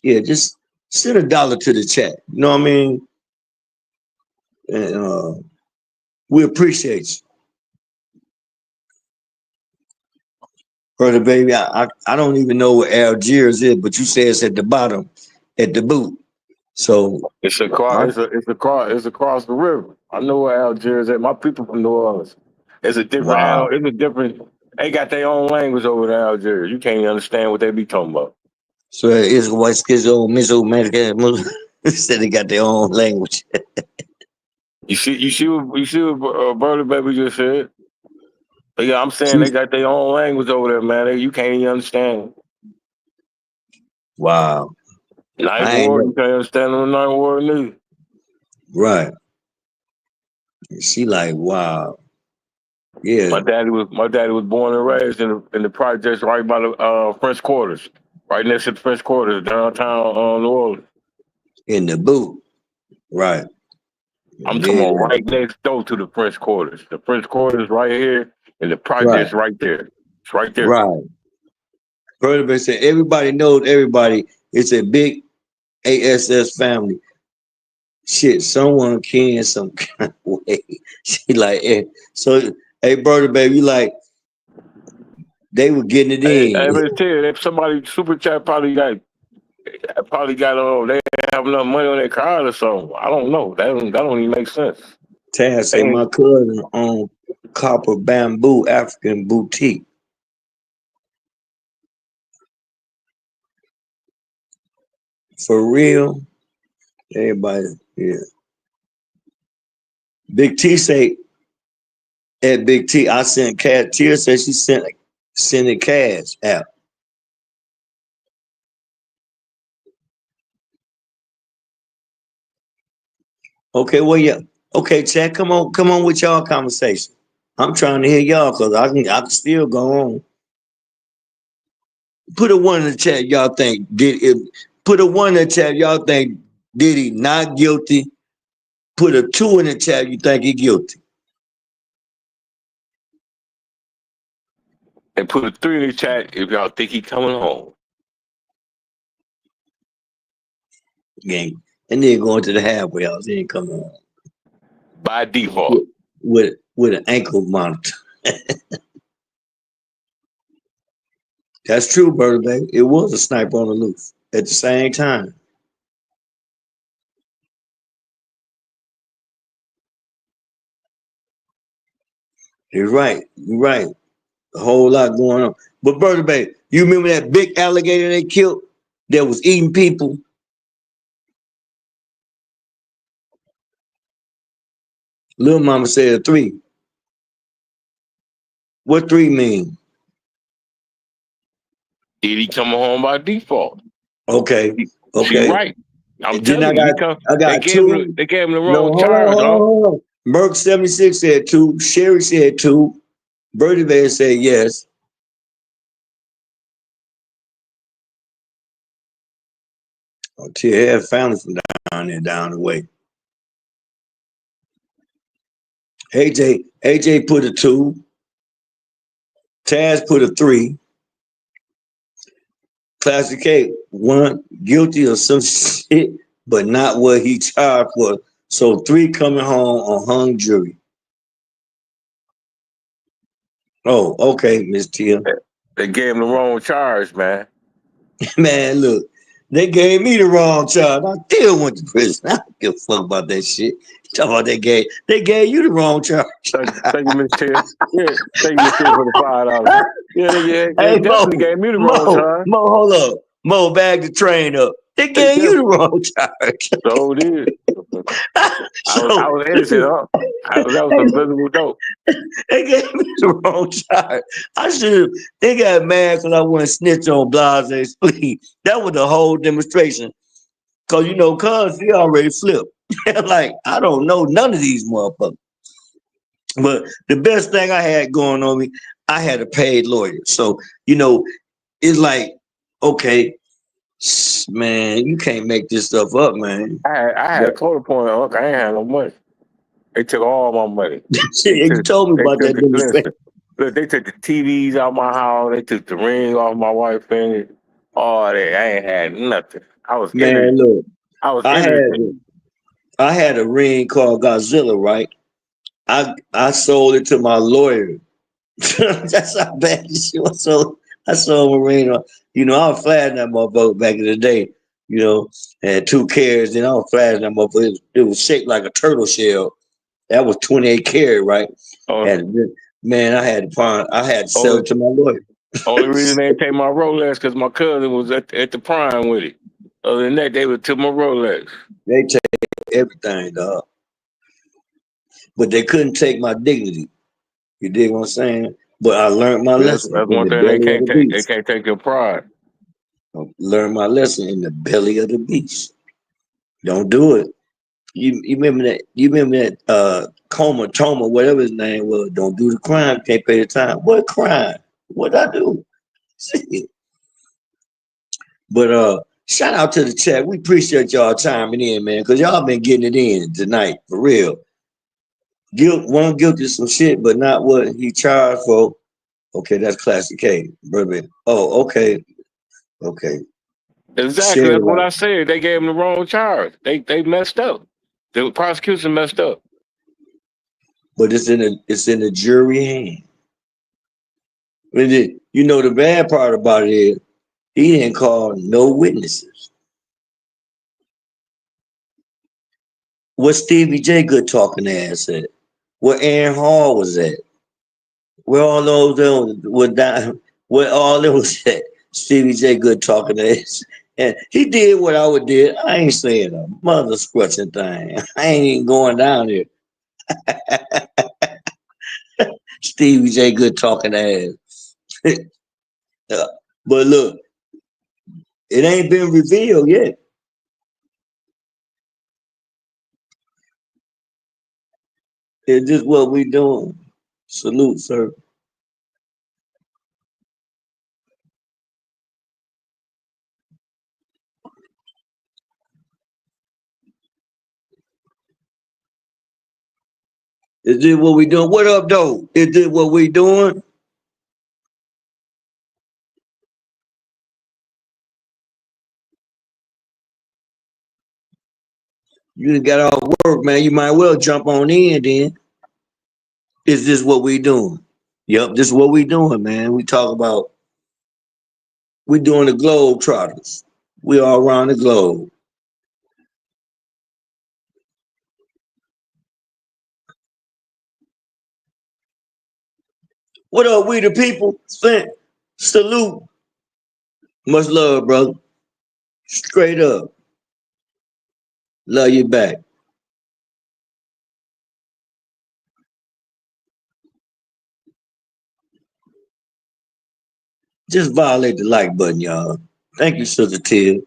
Yeah, just send $1 to the chat. You know what I mean? And we appreciate you. Brother baby, I don't even know where Algiers is, but you say it's at the bottom, at the boot. So It's across the river. I know where Algiers is at. My people from New Orleans. It's a different wow. It's a different. They got their own language over there, Algiers. You can't even understand what they be talking about. So it's white schizo, miso, said they got their own language. You see what Brother Baby just said. But yeah, I'm saying they got their own language over there, man. You can't even understand. Wow. Night War, you can't understand the Night War neither. Right. She like, wow. Yeah. My daddy was born and raised in the projects right by the French Quarters, right next to the French Quarters, downtown New Orleans. In the boot. Right. I'm talking about right next door to the French Quarters. The French Quarters right here, and the projects right there. It's right there. Right. Brother said everybody knows everybody. It's a big ASS family. Shit, someone can some kind of way. She like, so hey, brother, baby, you like they were getting it in. Hey, but tell you, if somebody super chat probably got I probably got they didn't have enough money on their card or something. I don't know. That don't even make sense. Taz say my cousin owned Copper Bamboo African Boutique. For real? Everybody, yeah. Big T say at Big T, I sent cash. Tia said she sending cash out. Okay, well, yeah. Okay, Chad, come on with y'all conversation. I'm trying to hear y'all because I can still go on. Put a one in the chat. Y'all think put a one in the chat. Y'all think Diddy not guilty? Put a 2 in the chat. You think he guilty? And put a 3 in the chat if y'all think he coming home. Gang. And then going to the halfway house. He ain't coming home. By default. With an ankle monitor. That's true, Birthday. It was a sniper on the loose at the same time. You're right. You're right. A whole lot going on. But Birthday, you remember that big alligator they killed that was eating people? Little mama said a 3. What 3 mean? Did he come home by default? Okay. She right. I'm And then telling you, I got 2. They gave him the No, wrong hold charge, on. Merck 76 said 2. Sherry said 2. Birdie Bear said yes. Oh, Tia had family from down there, down the way. AJ put a 2. Taz put a 3. Classic K, 1, guilty of some shit, but not what he charged for. So 3 coming home on hung jury. Oh, okay, Miss Tia. They gave him the wrong charge, man. Man, look, they gave me the wrong charge. I still went to prison. I don't give a fuck about that shit. Talk about they gave you the wrong charge. Thank you, Miss Tia. Yeah, thank you, Miss Tia, for the $5. Yeah, they definitely gave me the wrong charge. Mo, hold up. Mo, bag the train up. They gave you the wrong charge. So did. I was innocent, huh? That was some visible dope. They gave me the wrong charge. They got mad because I wouldn't snitch on Blase Splee. That was the whole demonstration. Because, cuz he already flipped. Like, I don't know none of these motherfuckers. But the best thing I had going on me, I had a paid lawyer. So, it's like, okay, man, you can't make this stuff up, man. I had a total point, Unc. I ain't had no money. They took all my money. You told me about that demonstration. Look, they took the TVs out my house. They took the ring off my wife's finger. All that. I ain't had nothing. I was man. Look, innocent. I had a ring called Godzilla, right? I sold it to my lawyer. That's how bad this shit was. So I sold a ring. I was flashing that motherfucker back in the day. Had 2 carats. Then I was flashing that motherfucker. It was shaped like a turtle shell. That was 28 karat, right? And man, I had to sell it to my lawyer. Only reason they didn't take my Rolex because my cousin was at the prime with it. Other than that, they would took my Rolex. They take everything, dog. But they couldn't take my dignity. You dig what I'm saying? But I learned my lesson. That's one thing they can't take. They can't take your pride. Learn my lesson in the belly of the beast. Don't do it. You remember that? You remember that Toma, whatever his name was. Don't do the crime. Can't pay the time. What crime? What I do? But shout out to the chat. We appreciate y'all chiming in, man, because y'all been getting it in tonight for real. One guilty of some shit, but not what he charged for. Okay, that's Classic K, brother. Oh, okay. Exactly. That's what I said. They gave him the wrong charge. They messed up. The prosecution messed up. But it's in the jury hand. The bad part about it is he didn't call no witnesses. Where Stevie J good talking ass at? Where Aaron Hall was at? Where all those were down? Where all those at? Stevie J good talking ass. And he did what I would did. I ain't saying a mother squatching thing. I ain't even going down there. Stevie J good talking ass. But look, it ain't been revealed yet. Is this what we doing? Salute, sir. Is this what we doing? What up, though? Is this what we doing? You done got off work, man. You might well jump on in then. Is this what we doing? Yep, this is what we doing, man. We talk about, we doing the globe trotters. We all around the globe. What up, we the people? Flint, salute. Much love, brother. Straight up. Love you back. Just violate the like button, y'all. Thank you, Sister Tia.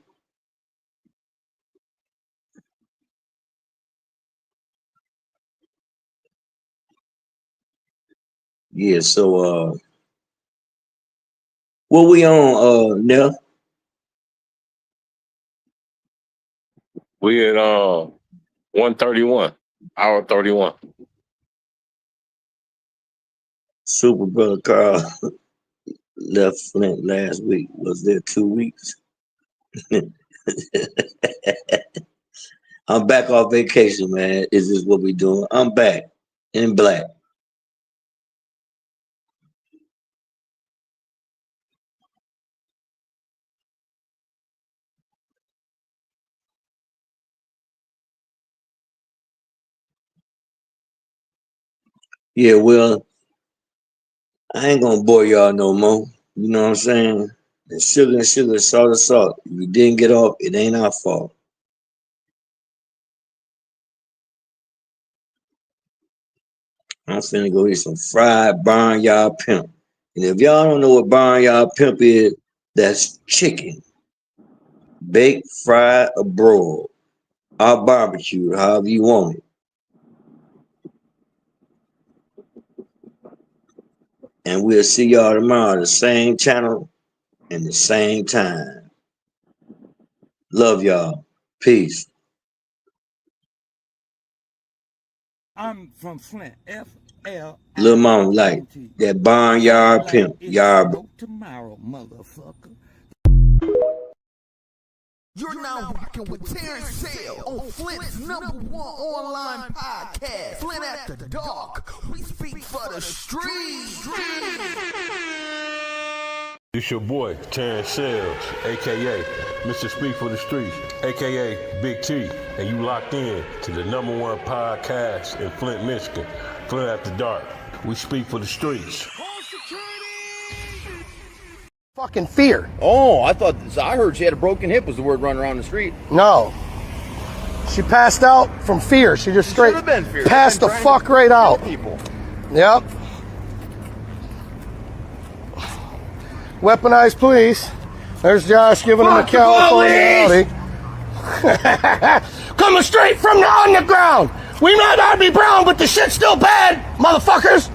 Yeah, so what we on, Neff? We at 131, hour 31. Super Brother Carl left Flint last week. Was there 2 weeks? I'm back off vacation, man. Is this what we doing? I'm back in black. Yeah, well, I ain't gonna bore y'all no more. You know what I'm saying? And sugar, salt and salt. If you didn't get off, it ain't our fault. I'm finna go eat some fried barnyard pimp. And if y'all don't know what barnyard pimp is, that's chicken. Baked, fried, or broiled. Or barbecued, however you want it. And we'll see y'all tomorrow, the same channel and the same time. Love y'all. Peace. I'm from Flint. FL. Lil' mama like that barnyard pimp. Yard. Tomorrow, motherfucker. You're now rocking with Terrence Sale on Flint's #1 online podcast, Flint After Dark. We speak for the streets. It's your boy, Terrence Sales, a.k.a. Mr. Speak for the Streets, a.k.a. Big T, and you locked in to the #1 podcast in Flint, Michigan, Flint After Dark. We speak for the streets. Fucking fear. Oh, I heard she had a broken hip was the word running around the street. No. She passed out from fear. She just straight Should have been fear. passed the fuck right out. People. Yep. Weaponized police. There's Josh giving him a California Audi. Coming straight from the underground. We might not be brown, but the shit's still bad, motherfuckers.